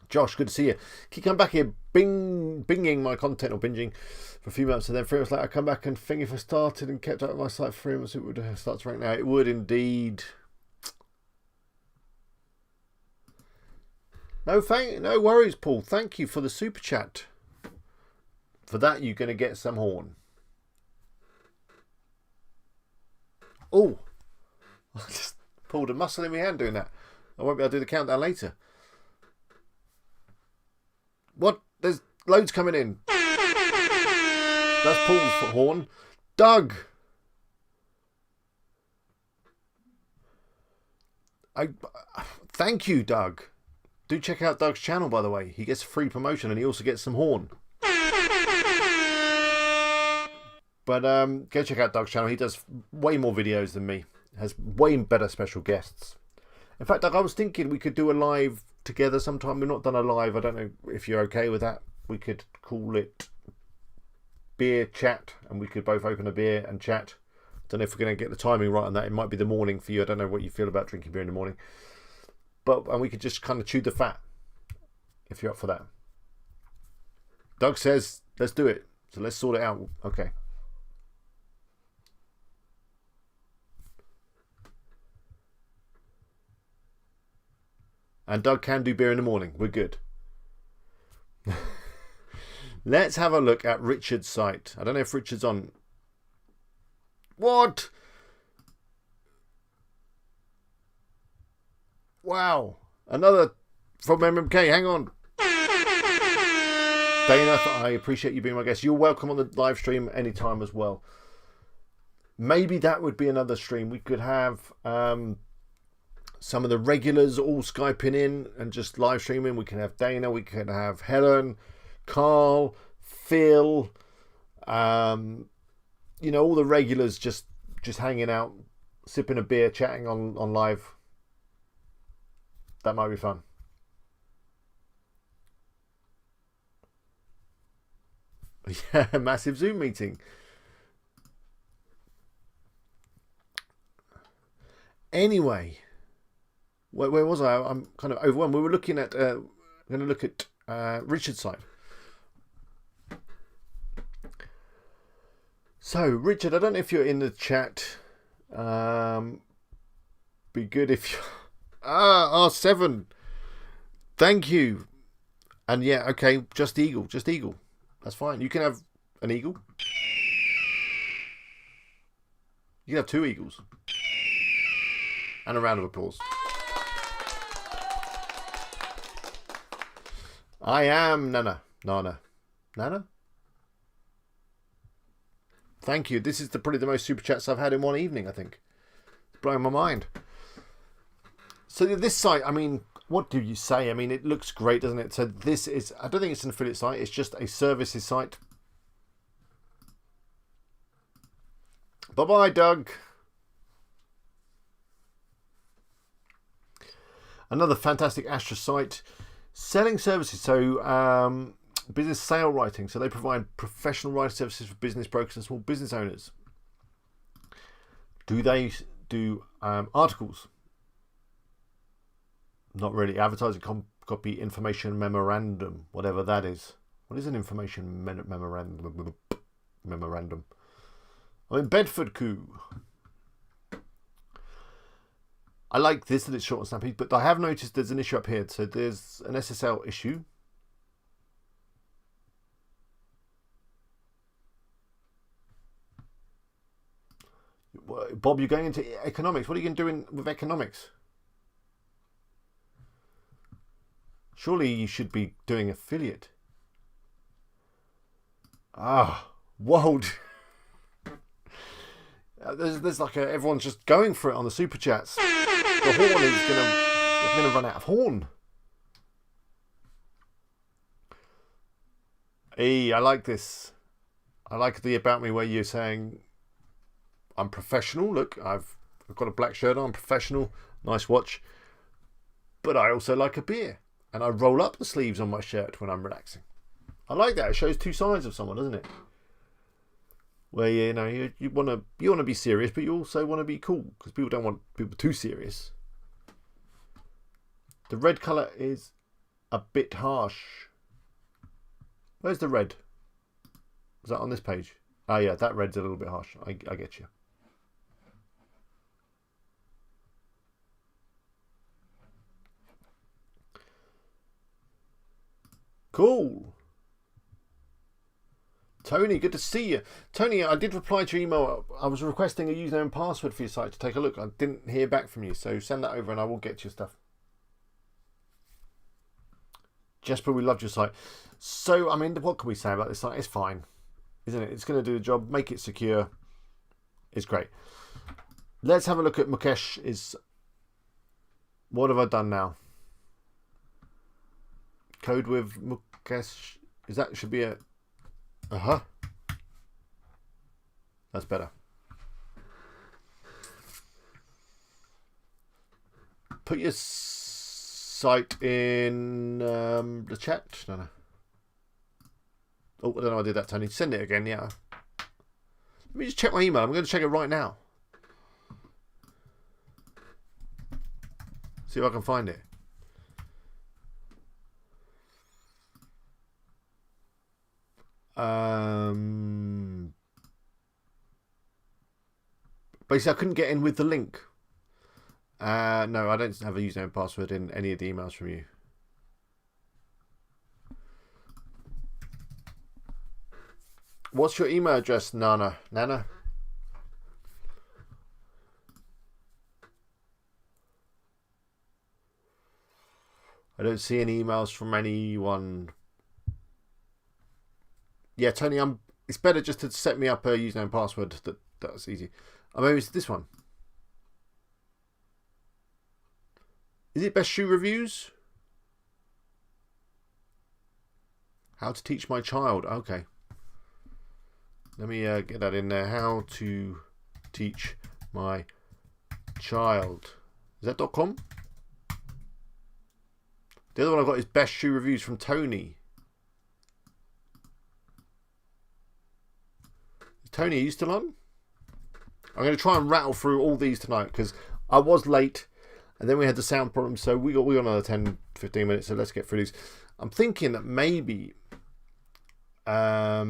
Josh, good to see you. Keep coming back here, binging my content, or binging for a few months, and then 3 months later I come back and think if I started and kept up with my site for 3 months, it would start to rank now. It would indeed. No worries, Paul. Thank you for the super chat. For that, you're going to get some horn. Oh, I just pulled a muscle in my hand doing that. I won't be able to do the countdown later. What? There's loads coming in. That's Paul's horn. Doug! Thank you, Doug. Do check out Doug's channel, by the way. He gets free promotion and he also gets some horn. But go check out Doug's channel. He does way more videos than me. Has way better special guests. In fact, Doug, I was thinking we could do a live together sometime. We've not done a live. I don't know if you're okay with that. We could call it beer chat and we could both open a beer and chat. Don't know if we're going to get the timing right on that. It might be the morning for you. I don't know what you feel about drinking beer in the morning. And we could just kind of chew the fat if you're up for that. Doug says, let's do it. So let's sort it out. Okay. And Doug can do beer in the morning. We're good. Let's have a look at Richard's site. I don't know if Richard's on. What? Wow. Another from MMK. Hang on. Dana, I appreciate you being my guest. You're welcome on the live stream anytime as well. Maybe that would be another stream. We could have some of the regulars all Skyping in and just live streaming. We can have Dana. We can have Helen, Carl, Phil. You know, all the regulars just hanging out, sipping a beer, chatting on live. That might be fun. Yeah, massive Zoom meeting. Anyway, where was I? I'm kind of overwhelmed. We were looking at, I'm going to look at Richard's site. So, Richard, I don't know if you're in the chat. Be good if you... R7. Thank you. And yeah, okay, just eagle. That's fine. You can have an eagle. You can have 2 eagles. And a round of applause. I am Nana. Nana? Thank you. This is probably the most super chats I've had in one evening, I think. It's blowing my mind. So this site, I mean, what do you say? I mean, it looks great, doesn't it? So this is, I don't think it's an affiliate site. It's just a services site. Bye-bye, Doug. Another fantastic Astra site. Selling services. So business sale writing. So they provide professional writing services for business brokers and small business owners. Do they do articles? Not really. Advertising, copy, information memorandum, whatever that is. What is an information memorandum? I'm in Bedford coup. I like this that it's short and snappy, but I have noticed there's an issue up here. So there's an SSL issue. Bob, you're going into economics. What are you going to do with economics? Surely you should be doing affiliate. Whoa. There's like everyone's just going for it on the super chats. The horn is gonna run out of horn. Hey, I like this. I like the about me where you're saying I'm professional. Look, I've got a black shirt on. I'm professional. Nice watch. But I also like a beer. And I roll up the sleeves on my shirt when I'm relaxing. I like that. It shows 2 sides of someone, doesn't it? Where you know you want to be serious, but you also want to be cool because people don't want people too serious. The red colour is a bit harsh. Where's the red? Is that on this page? Ah, yeah, that red's a little bit harsh. I get you. Cool. Tony, good to see you. Tony, I did reply to your email. I was requesting a username and password for your site to take a look. I didn't hear back from you, so send that over and I will get your stuff. Jasper, we loved your site. So, I mean, what can we say about this site? It's fine, isn't it? It's going to do the job, make it secure. It's great. Let's have a look at Mukesh. What have I done now? Code with Mukesh. Should be a... That's better. Put your site in the chat. No. Oh, I don't know. I did that, Tony. Send it again. Yeah. Let me just check my email. I'm going to check it right now. See if I can find it. Basically, I couldn't get in with the link. No, I don't have a username and password in any of the emails from you. What's your email address, Nana? Nana? I don't see any emails from anyone. Yeah, Tony, it's better just to set me up a username and password. That's easy. Maybe it's this one. Is it best shoe reviews? How to teach my child. Okay. Let me get that in there. How to teach my child. Is that .com? The other one I've got is best shoe reviews from Tony. Tony, are you still on? I'm going to try and rattle through all these tonight because I was late and then we had the sound problem. So we got another 10, 15 minutes. So let's get through these. I'm thinking that maybe I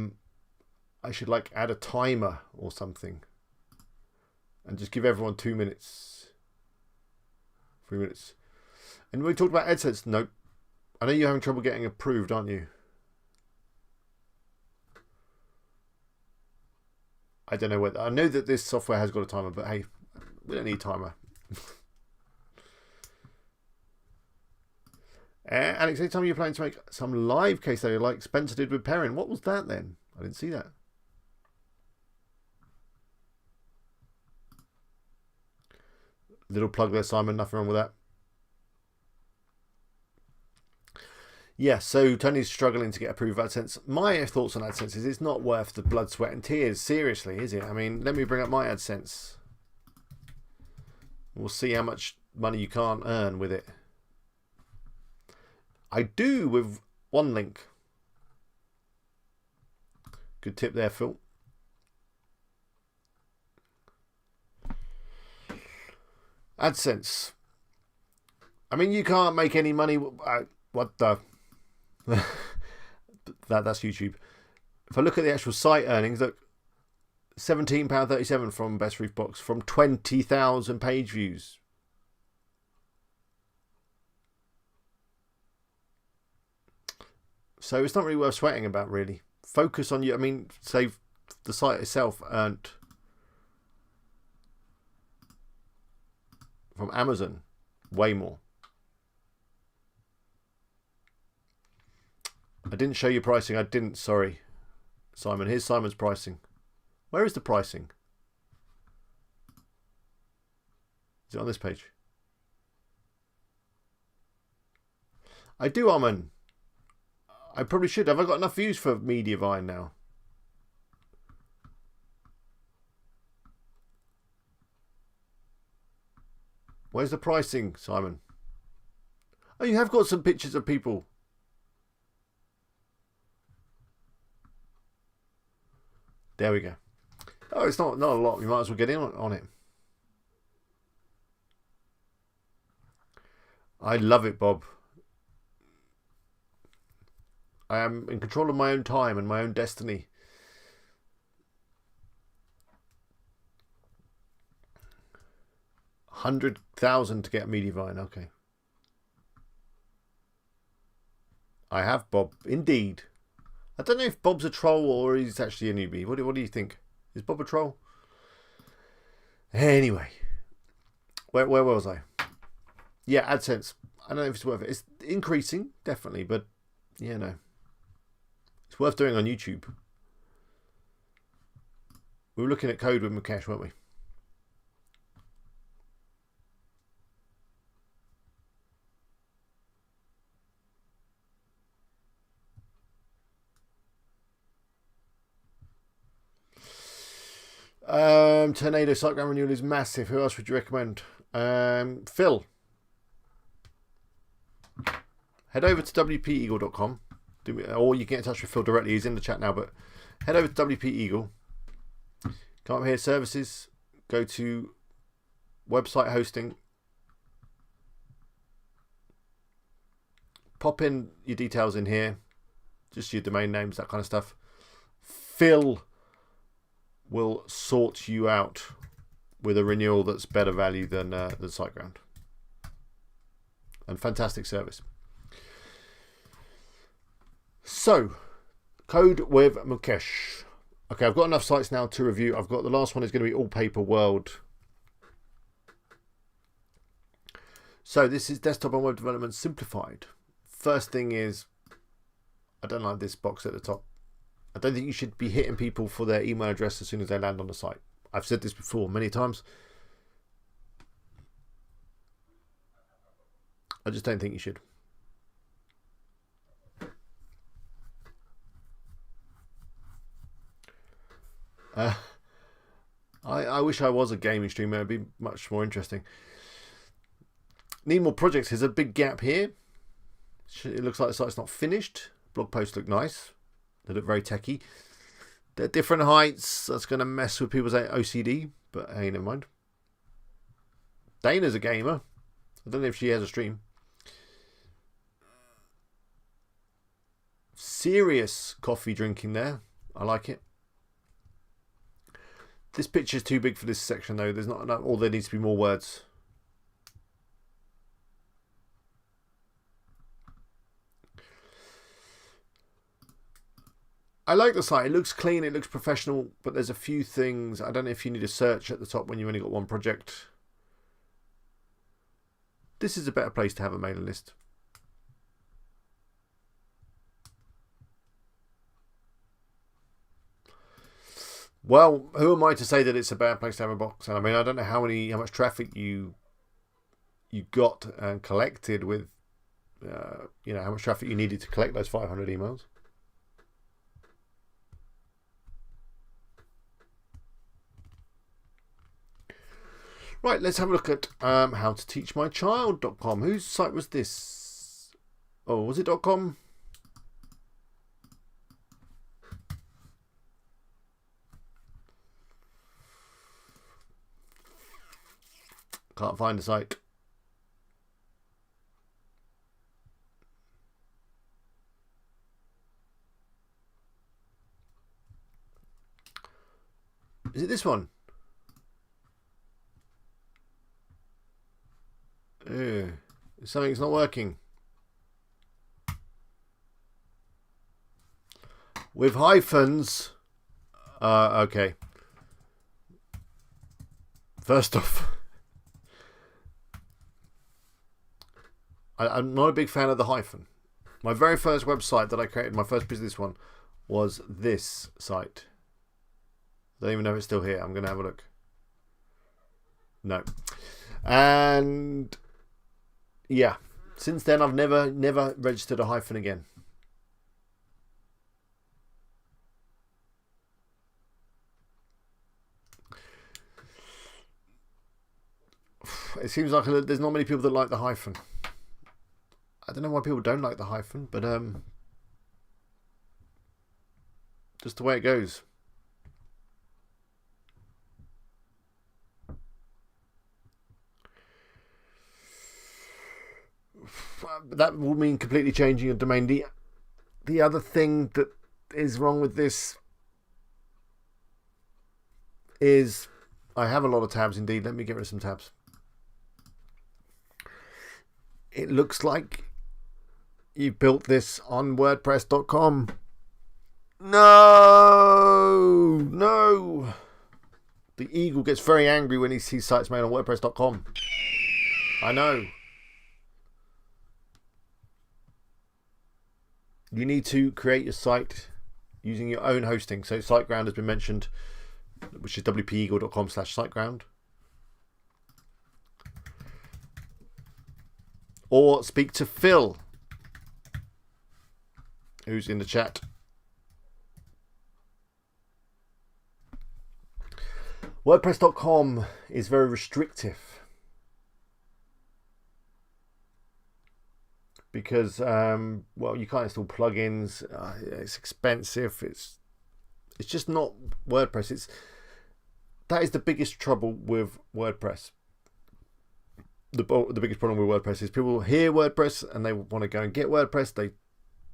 should like add a timer or something and just give everyone 2 minutes, 3 minutes. And we talked about AdSense. Nope. I know you're having trouble getting approved, aren't you? I don't know whether... I know that this software has got a timer, but hey, we don't need a timer. Alex, anytime you're planning to make some live case study like Spencer did with Perrin, what was that then? I didn't see that. Little plug there, Simon. Nothing wrong with that. Yeah, so Tony's struggling to get approved AdSense. My thoughts on AdSense is it's not worth the blood, sweat and tears. Seriously, is it? I mean, let me bring up my AdSense. We'll see how much money you can't earn with it. I do with one link. Good tip there, Phil. AdSense. I mean, you can't make any money. What the... that's YouTube. If I look at the actual site earnings, look, £17.37 from Best Roof Box from 20,000 page views. So it's not really worth sweating about, really. Focus on you. I mean, say the site itself earned from Amazon way more. I didn't show you pricing. I didn't. Sorry, Simon. Here's Simon's pricing. Where is the pricing? Is it on this page? I do, Armin. I probably should. Have I got enough views for Mediavine now? Where's the pricing, Simon? Oh, you have got some pictures of people. There we go. Oh, it's not a lot. We might as well get in on it. I love it, Bob. I am in control of my own time and my own destiny. $100,000 to get Mediavine. Okay. I have, Bob. Indeed. I don't know if Bob's a troll or he's actually a newbie. What do you think? Is Bob a troll? Anyway. Where was I? Yeah, AdSense. I don't know if it's worth it. It's increasing, definitely, but Yeah, no. It's worth doing on YouTube. We were looking at code with Mukesh, weren't we? Tornado SiteGround renewal is massive. Who else would you recommend? Phil. Head over to wpeagle.com, or you can get in touch with Phil directly. He's in the chat now, but head over to WP Eagle. Come up here, services. Go to website hosting. Pop in your details in here, just your domain names, that kind of stuff. Phil will sort you out with a renewal that's better value than SiteGround. And fantastic service. So, code with Mukesh. Okay, I've got enough sites now to review. I've got the last one is going to be All Paper World. So this is desktop and web development simplified. First thing is, I don't like this box at the top. I don't think you should be hitting people for their email address as soon as they land on the site. I've said this before many times. I just don't think you should. I wish I was a gaming streamer. It'd be much more interesting. Need more projects. There's a big gap here. It looks like the site's not finished. Blog posts look nice. They look very techy. They're different heights. That's going to mess with people's OCD, but hey, never mind. Dana's a gamer. I don't know if she has a stream. Serious coffee drinking there. I like it. This picture's too big for this section though. There's not enough, or there needs to be more words. I like the site. It looks clean. It looks professional, but there's a few things. I don't know if you need a search at the top when you've only got one project. This is a better place to have a mailing list. Well, who am I to say that it's a bad place to have a box? I mean, I don't know how much traffic you got and collected with, how much traffic you needed to collect those 500 emails. Right, let's have a look at howtoteachmychild.com. Whose site was this? Oh, was it .com? Can't find the site. Is it this one? Something's not working. With hyphens. Okay. First off, I'm not a big fan of the hyphen. My very first website that I created, my first business one, was this site. I don't even know if it's still here. I'm going to have a look. No. And yeah, since then I've never registered a hyphen again. It seems like there's not many people that like the hyphen. I don't know why people don't like the hyphen, but just the way it goes. That will mean completely changing your domain. The other thing that is wrong with this is I have a lot of tabs indeed. Let me get rid of some tabs. It looks like you built this on WordPress.com. No. The eagle gets very angry when he sees sites made on WordPress.com. I know. you need to create your site using your own hosting. So SiteGround has been mentioned, which is wpeagle.com/SiteGround. Or speak to Phil, who's in the chat. WordPress.com is very restrictive because, well, you can't install plugins. It's expensive. It's just not WordPress. That is the biggest trouble with WordPress. The biggest problem with WordPress is people hear WordPress and they want to go and get WordPress. They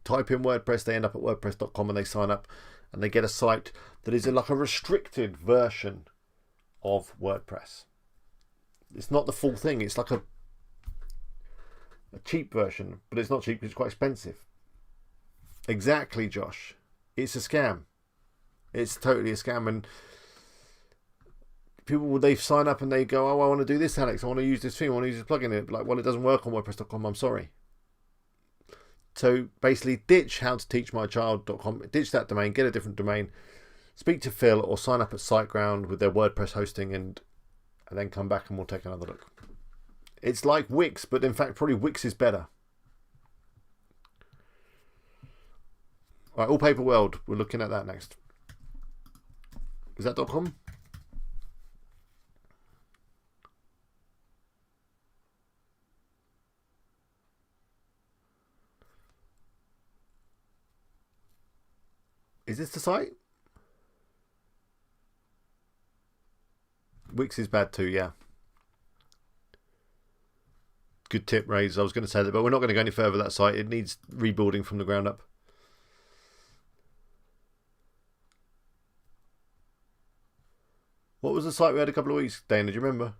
type in WordPress, they end up at WordPress.com and they sign up and they get a site that is like a restricted version of WordPress. It's not the full thing. It's like a cheap version, but it's not cheap because it's quite expensive. Exactly, Josh. It's a scam. It's totally a scam. And people, they sign up and they go, oh, I want to do this, Alex. I want to use this thing. I want to use this plugin. It like, well, it doesn't work on WordPress.com. I'm sorry. So basically, ditch howtoteachmychild.com. Ditch that domain. Get a different domain. Speak to Phil or sign up at SiteGround with their WordPress hosting and then come back and we'll take another look. It's like Wix, but in fact, probably Wix is better. All right, All Paper World. We're looking at that next. Is that .com? Is this the site? Wix is bad too, yeah. Good tip, Raze. I was going to say that, but we're not going to go any further with that site. It needs rebuilding from the ground up. What was the site we had a couple of weeks, Dana? Do you remember?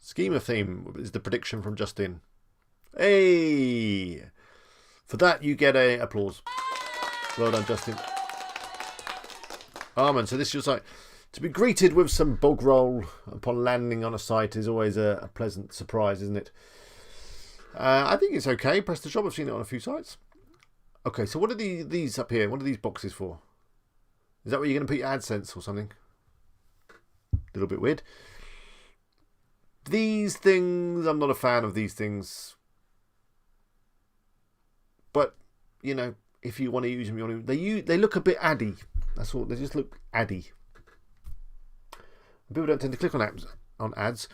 Schema theme is the prediction from Justin. Hey! For that, you get a applause. Well done, Justin. Armin, so this is your site. To be greeted with some bog roll upon landing on a site is always a pleasant surprise, isn't it? I think it's okay. Press the shop. I've seen it on a few sites. Okay, so what are these up here? What are these boxes for? Is that where you're going to put your AdSense or something? A little bit weird. These things, I'm not a fan of these things. But, you know, if you want to use them, they look a bit addy. That's all. They just look addy. People don't tend to click on ads.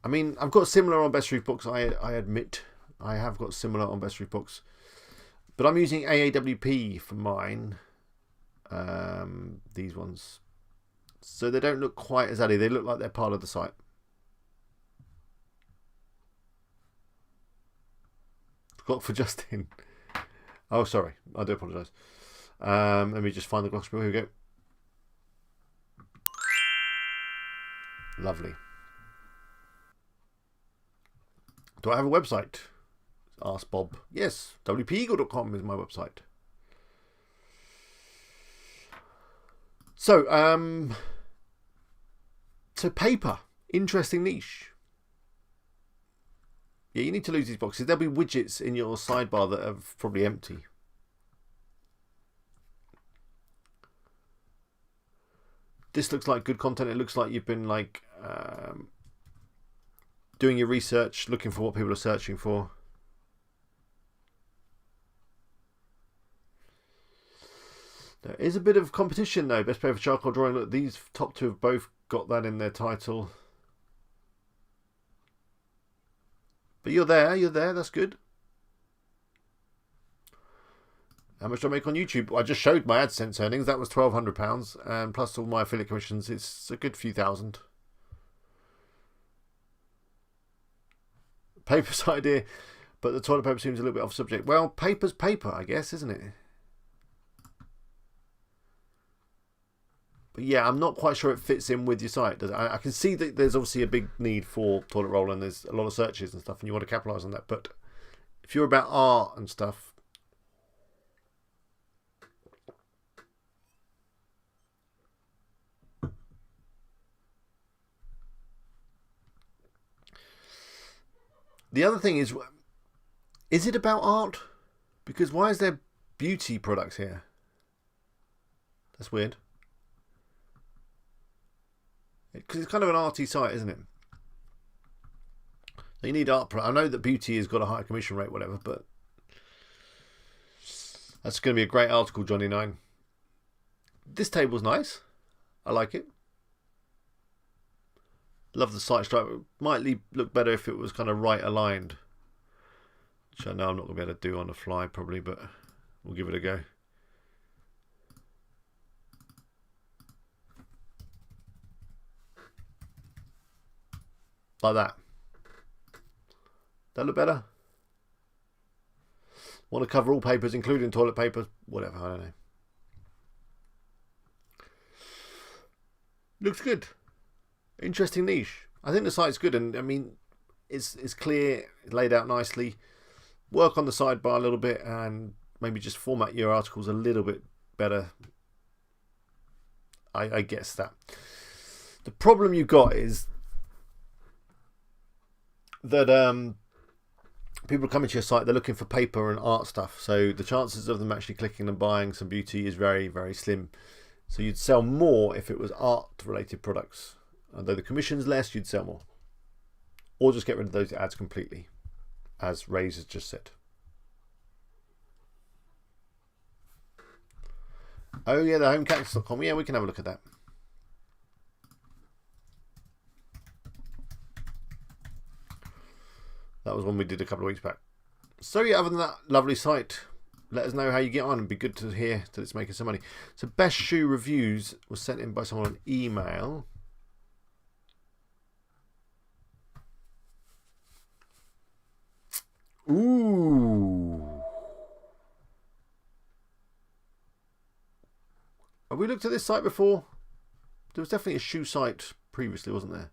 I mean, I've got similar on Best Reef Books. I admit I have got similar on Best Reef Books, but I'm using AAWP for mine. These ones, so they don't look quite as addy. They look like they're part of the site. Clock for Justin. Oh, sorry. I do apologise. Let me just find the clock spiel. Here we go. Lovely. Do I have a website? Asked Bob. Yes, wpeagle.com is my website. So, paper. Interesting niche. Yeah, you need to lose these boxes. There'll be widgets in your sidebar that are probably empty. This looks like good content. It looks like you've been like doing your research, looking for what people are searching for. There is a bit of competition though. Best paper for charcoal drawing. Look, these top two have both got that in their title. But you're there, that's good. How much do I make on YouTube? I just showed my AdSense earnings. That was £1,200, and plus all my affiliate commissions, it's a good few thousand. Paper's idea, but the toilet paper seems a little bit off subject. Well, paper's paper, I guess, isn't it? But yeah, I'm not quite sure it fits in with your site. I can see that there's obviously a big need for toilet roll and there's a lot of searches and stuff and you want to capitalise on that. But if you're about art and stuff, The other thing is it about art? Because why is there beauty products here? That's weird. Because it's kind of an arty site, isn't it? You need art. I know that beauty has got a higher commission rate, whatever, but that's going to be a great article, Johnny 9. This table's nice. I like it. Love the site stripe. It might look better if it was kind of right aligned. Which I know I'm not going to be able to do on the fly probably, but we'll give it a go. Like that. That look better? Want to cover all papers, including toilet paper? Whatever, I don't know. Looks good. Interesting niche. I think the site's good, and I mean, it's clear, laid out nicely. Work on the sidebar a little bit, and maybe just format your articles a little bit better. I guess that. The problem you've got is that people come into your site, they're looking for paper and art stuff, so the chances of them actually clicking and buying some beauty is very, very slim. So you'd sell more if it was art related products. Although the commission's less, you'd sell more. Or just get rid of those ads completely, as Ray's has just said. Oh yeah, the homecactus.com. Yeah, we can have a look at that. That was one we did a couple of weeks back. So yeah, other than that, lovely site. Let us know how you get on. It'd be good to hear that it's making some money. So best shoe reviews was sent in by someone on email. Ooh. Have we looked at this site before? There was definitely a shoe site previously, wasn't there?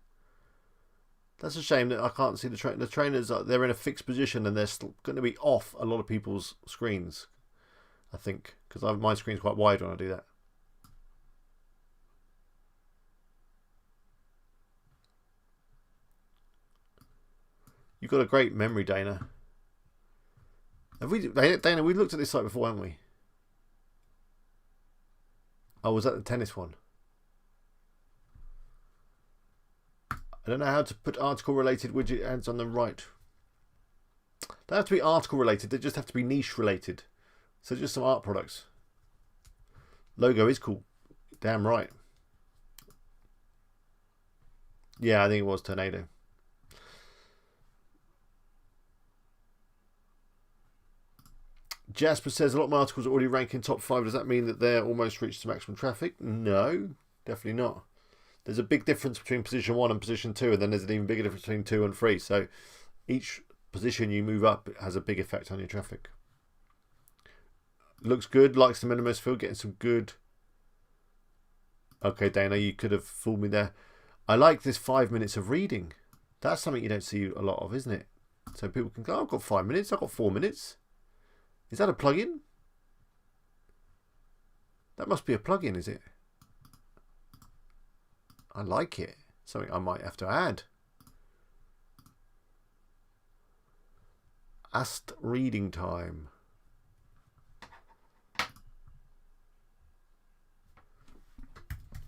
That's a shame that I can't see the trainers. They're in a fixed position and they're still going to be off a lot of people's screens, I think, because my screen's quite wide when I do that. You've got a great memory, Dana. Dana, we looked at this site before, haven't we? Oh, was that the tennis one? I don't know how to put article related widget ads on the right. They don't have to be article related, they just have to be niche related. So just some art products. Logo is cool. Damn right. Yeah, I think it was Tornado. Jasper says a lot of my articles are already ranking top 5. Does that mean that they're almost reached the maximum traffic? No, definitely not. There's a big difference between position 1 and position 2, and then there's an even bigger difference between 2 and 3. So each position you move up has a big effect on your traffic. Looks good, likes the minimalist feel, getting some good. Okay, Dana, you could have fooled me there. I like this 5 minutes of reading. That's something you don't see a lot of, isn't it? So people can go, oh, I've got 5 minutes, I've got 4 minutes. Is that a plugin? That must be a plugin, is it? I like it. Something I might have to add. Ast reading time.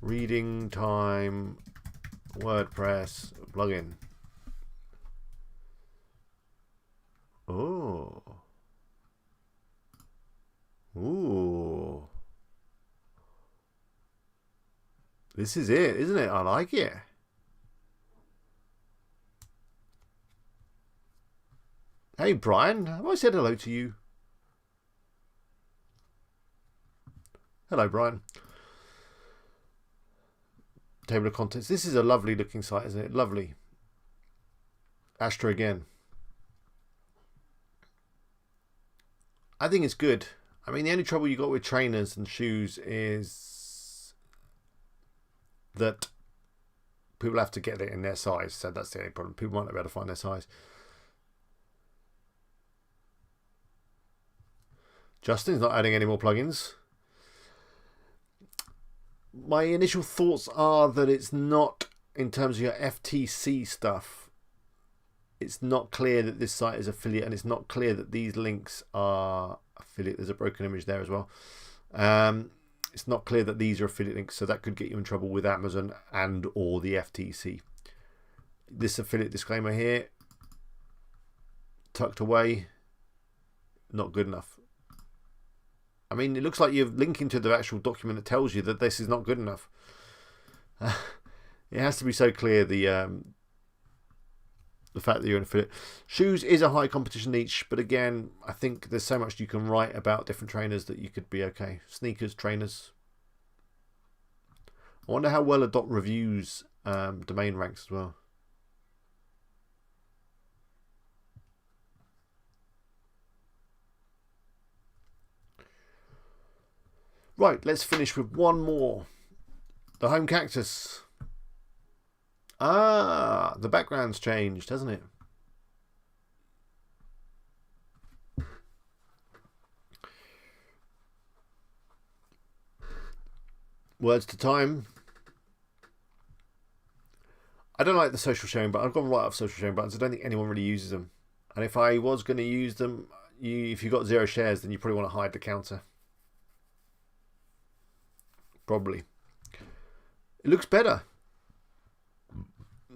Reading time WordPress plugin. Oh. Ooh. This is it, isn't it? I like it. Hey, Brian. Have I said hello to you? Hello, Brian. Table of contents. This is a lovely looking site, isn't it? Lovely. Astra again. I think it's good. I mean, the only trouble you got with trainers and shoes is that people have to get it in their size. So that's the only problem. People might not be able to find their size. Justin's not adding any more plugins. My initial thoughts are that it's not, in terms of your FTC stuff, it's not clear that this site is affiliate, and it's not clear that these links are affiliate. There's a broken image there as well. It's not clear that these are affiliate links, so that could get you in trouble with Amazon and or the FTC. This affiliate disclaimer here, tucked away, not good enough. I mean, it looks like you're linking to the actual document that tells you that this is not good enough. It has to be so clear, the fact that you're an affiliate. Shoes is a high competition niche, but again, I think there's so much you can write about different trainers that you could be okay. Sneakers, trainers. I wonder how well a .reviews domain ranks as well. Right, let's finish with one more. The home cactus. Ah, the background's changed, hasn't it? Words to time. I don't like the social sharing button. I've gone right off social sharing buttons. I don't think anyone really uses them. And if I was going to use them, if you've got 0 shares, then you probably want to hide the counter. Probably. It looks better.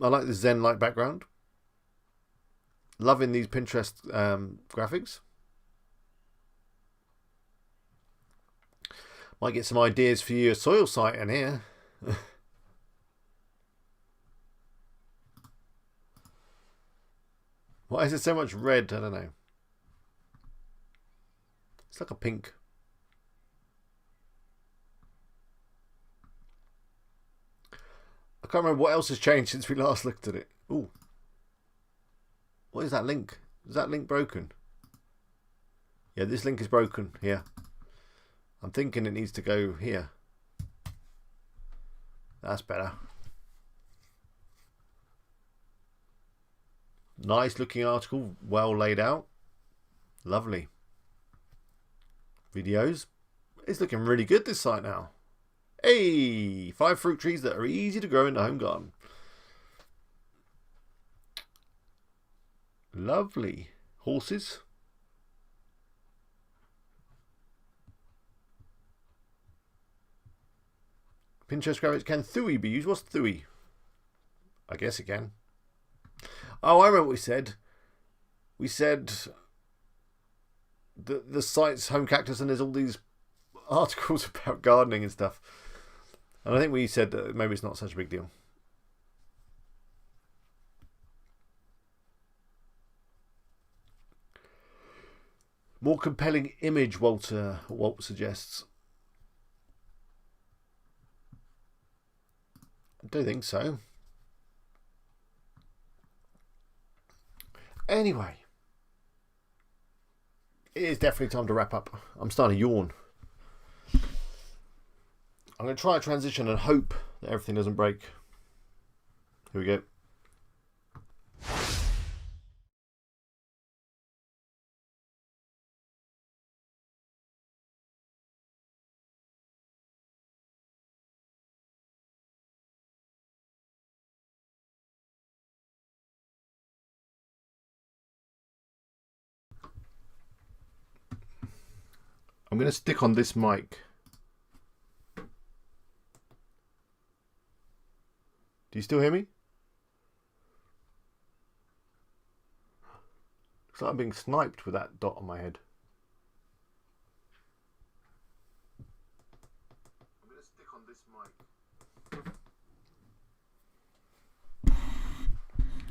I like the Zen-like background. Loving these Pinterest graphics. Might get some ideas for your soil site in here. Why is it so much red? I don't know. It's like a pink. I can't remember what else has changed since we last looked at it. Ooh. What is that link? Is that link broken? Yeah, this link is broken here. I'm thinking it needs to go here. That's better. Nice looking article, well laid out. Lovely. Videos. It's looking really good, this site now. Hey, 5 fruit trees that are easy to grow in the home garden. Lovely. Horses. Pinterest graphics. Can Thui be used? What's Thui? I guess it can. Oh, I remember what we said. We said the site's home cactus, and there's all these articles about gardening and stuff. And I think we said that maybe it's not such a big deal. More compelling image, Walt suggests. I don't think so. Anyway, it is definitely time to wrap up. I'm starting to yawn. I'm going to try a transition and hope that everything doesn't break. Here we go. I'm going to stick on this mic. Do you still hear me? Looks like I'm being sniped with that dot on my head. I'm going to stick on this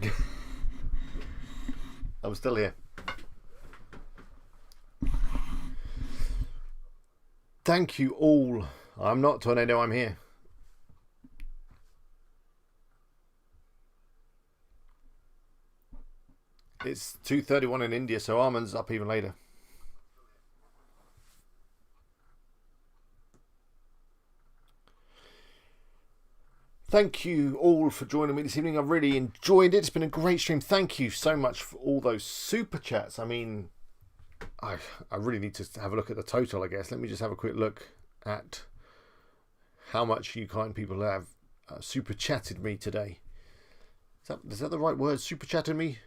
mic. I'm still here. Thank you all. I'm not Tornado, I'm here. It's 2:31 in India, so Arman's up even later. Thank you all for joining me this evening. I've really enjoyed it. It's been a great stream. Thank you so much for all those super chats. I mean, I really need to have a look at the total, I guess. Let me just have a quick look at how much you kind people have super chatted me today. Is that the right word? Super chatted me?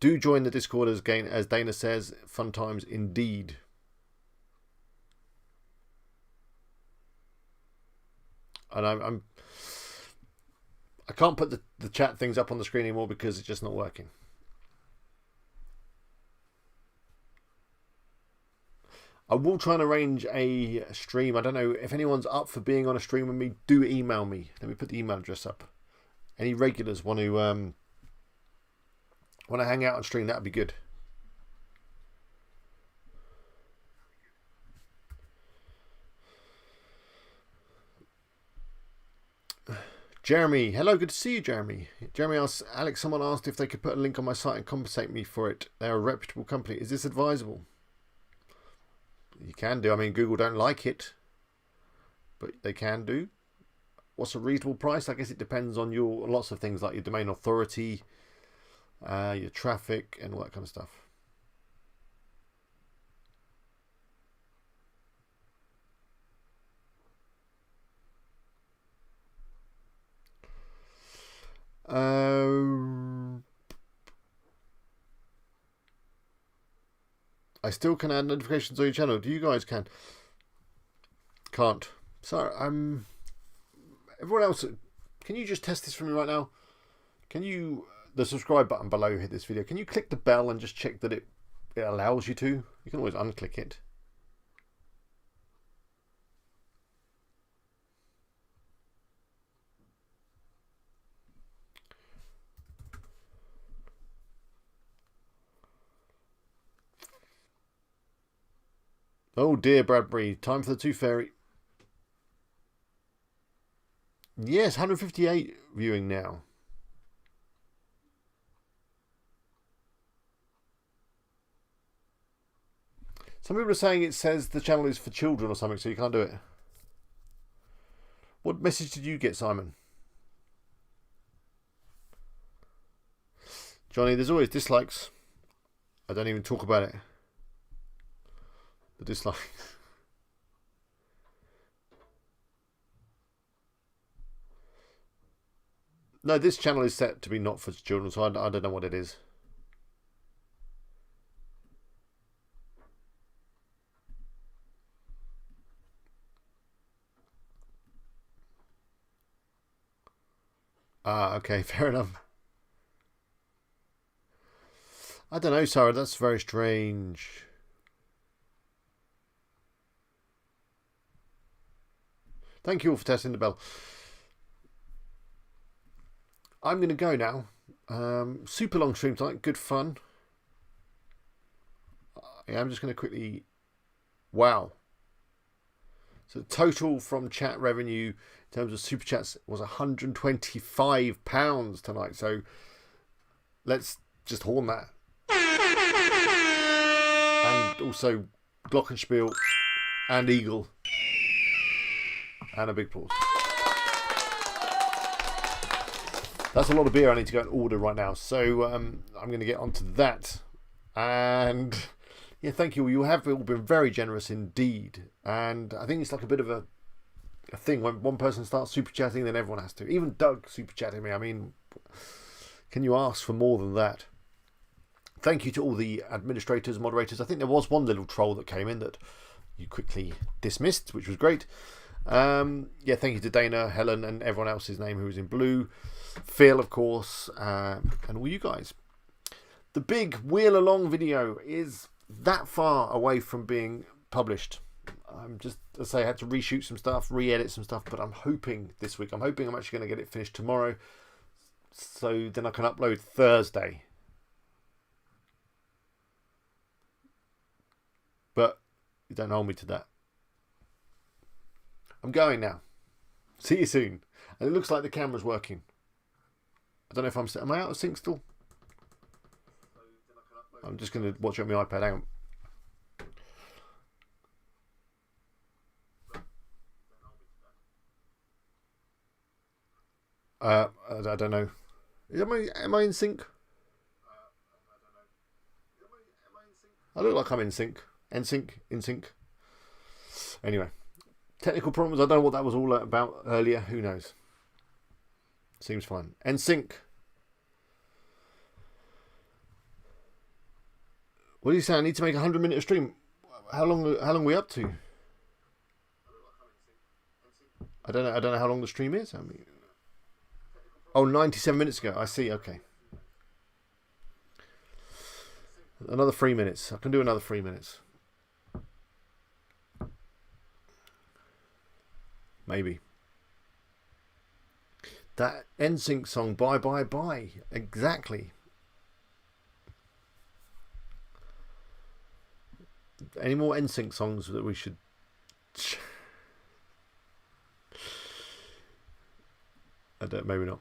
Do join the Discord as Dana says. Fun times indeed. And I can't put the chat things up on the screen anymore because it's just not working. I will try and arrange a stream. I don't know if anyone's up for being on a stream with me. Do email me. Let me put the email address up. Any regulars want to hang out on stream? That'd be good. Jeremy, hello, good to see you, Jeremy. Jeremy asks, Alex, someone asked if they could put a link on my site and compensate me for it. They're a reputable company. Is this advisable? You can do. I mean, Google don't like it, but they can do. What's a reasonable price? I guess it depends on your lots of things like your domain authority, your traffic, and all that kind of stuff. I still can add notifications on your channel. Do you guys can? Can't. Sorry, everyone else, can you just test this for me right now? Can you, the subscribe button below hit this video, can you click the bell and just check that it allows you to? You can always unclick it. Oh dear, Bradbury. Time for the Tooth Fairy. Yes, 158 viewing now. Some people are saying it says the channel is for children or something, so you can't do it. What message did you get, Simon? Johnny, there's always dislikes. I don't even talk about it. The dislikes. No, this channel is set to be not for children, so I don't know what it is. Ah, okay, fair enough. I don't know, Sarah, that's very strange. Thank you all for testing the bell. I'm going to go now. Super long stream tonight. Good fun. Yeah, I'm just going to quickly... Wow. So the total from chat revenue in terms of super chats was £125 tonight. So let's just horn that. And also Glockenspiel and Eagle. And a big applause. That's a lot of beer I need to go and order right now. So I'm going to get onto that. And yeah, thank you. You have all been very generous indeed. And I think it's like a bit of a thing. When one person starts super chatting, then everyone has to. Even Doug super chatting me. I mean, can you ask for more than that? Thank you to all the administrators, moderators. I think there was one little troll that came in that you quickly dismissed, which was great. Yeah, thank you to Dana, Helen, and everyone else's name who was in blue. Phil, of course, and all you guys. The big wheel along video is that far away from being published. I'm just, as I say, I had to reshoot some stuff, re-edit some stuff, but I'm hoping this week. I'm hoping I'm actually going to get it finished tomorrow, so then I can upload Thursday. But you don't hold me to that. I'm going now. See you soon. And it looks like the camera's working. I don't know if am I out of sync still? I'm just going to watch it on my iPad. Hang on. I don't know. Am I in sync? I look like I'm in sync. In sync. Anyway. Technical problems. I don't know what that was all about earlier. Who knows? Seems fine. NSYNC. What are you saying? I need to make a 100-minute stream. How long are we up to? I don't know how long the stream is. I mean, oh, 97 minutes ago. I see. Okay. Another 3 minutes. I can do another 3 minutes. Maybe. That NSYNC song, Bye Bye Bye. Exactly. Any more NSYNC songs that we should... I don't, maybe not.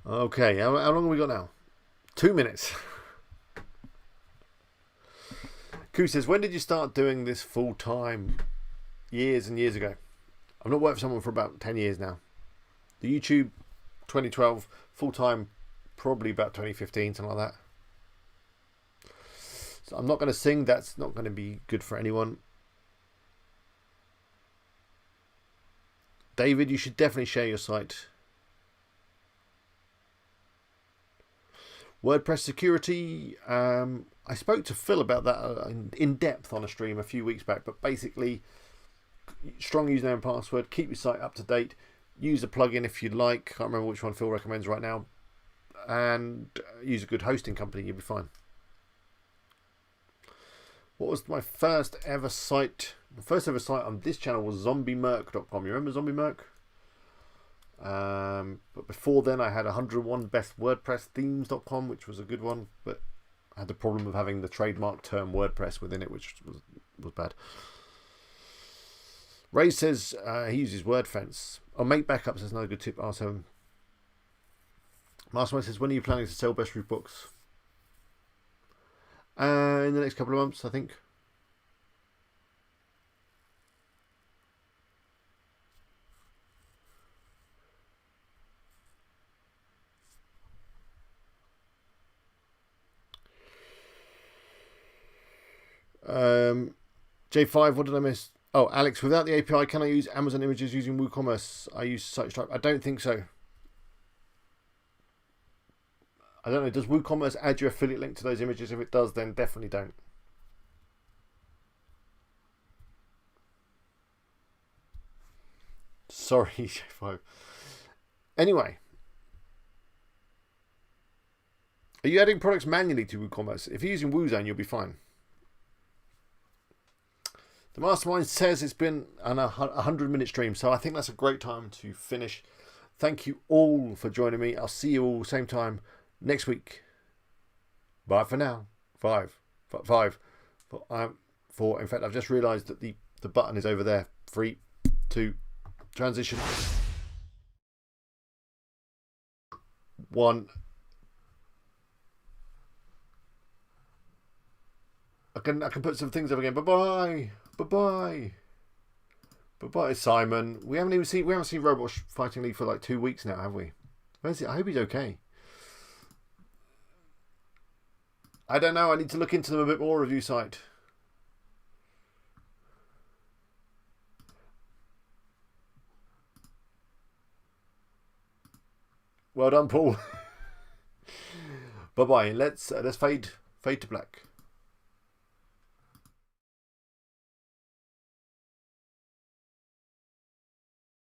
Okay, how long have we got now? 2 minutes. Koo says, when did you start doing this full time? Years and years ago. I've not worked for someone for about 10 years now. The YouTube 2012, full time probably about 2015, something like that. So I'm not going to sing, that's not going to be good for anyone. David, you should definitely share your site. WordPress security, I spoke to Phil about that in depth on a stream a few weeks back, but basically strong username and password, keep your site up to date, use a plugin if you'd like, can't remember which one Phil recommends right now, and use a good hosting company, you'll be fine. What was my first ever site? The first ever site on this channel was zombiemerc.com. You remember ZombieMerc? But before then I had 101 best WordPress themes.com, which was a good one, but I had the problem of having the trademark term WordPress within it, which was bad. Ray says he uses WordFence. Oh, make backups is another good tip. R7. Mastermind says, when are you planning to sell Best Roof books? In the next couple of months, I think. J5, what did I miss? Oh, Alex, without the API, can I use Amazon images using WooCommerce? I use SiteStripe. I don't think so. I don't know. Does WooCommerce add your affiliate link to those images? If it does, then definitely don't. Sorry, J5. Anyway. Are you adding products manually to WooCommerce? If you're using WooZone, you'll be fine. The Mastermind says it's been on a 100-minute stream, so I think that's a great time to finish. Thank you all for joining me. I'll see you all same time next week. Bye for now. 5, 4. In fact, I've just realised that the button is over there. 3, 2, transition. 1. I can put some things up again. Bye bye. Bye, Simon. We haven't seen Robot Fighting League for like 2 weeks now, have we? Where's it? I hope he's okay. I don't know. I need to look into them a bit more. Review site. Well done, Paul. Bye. Let's fade to black.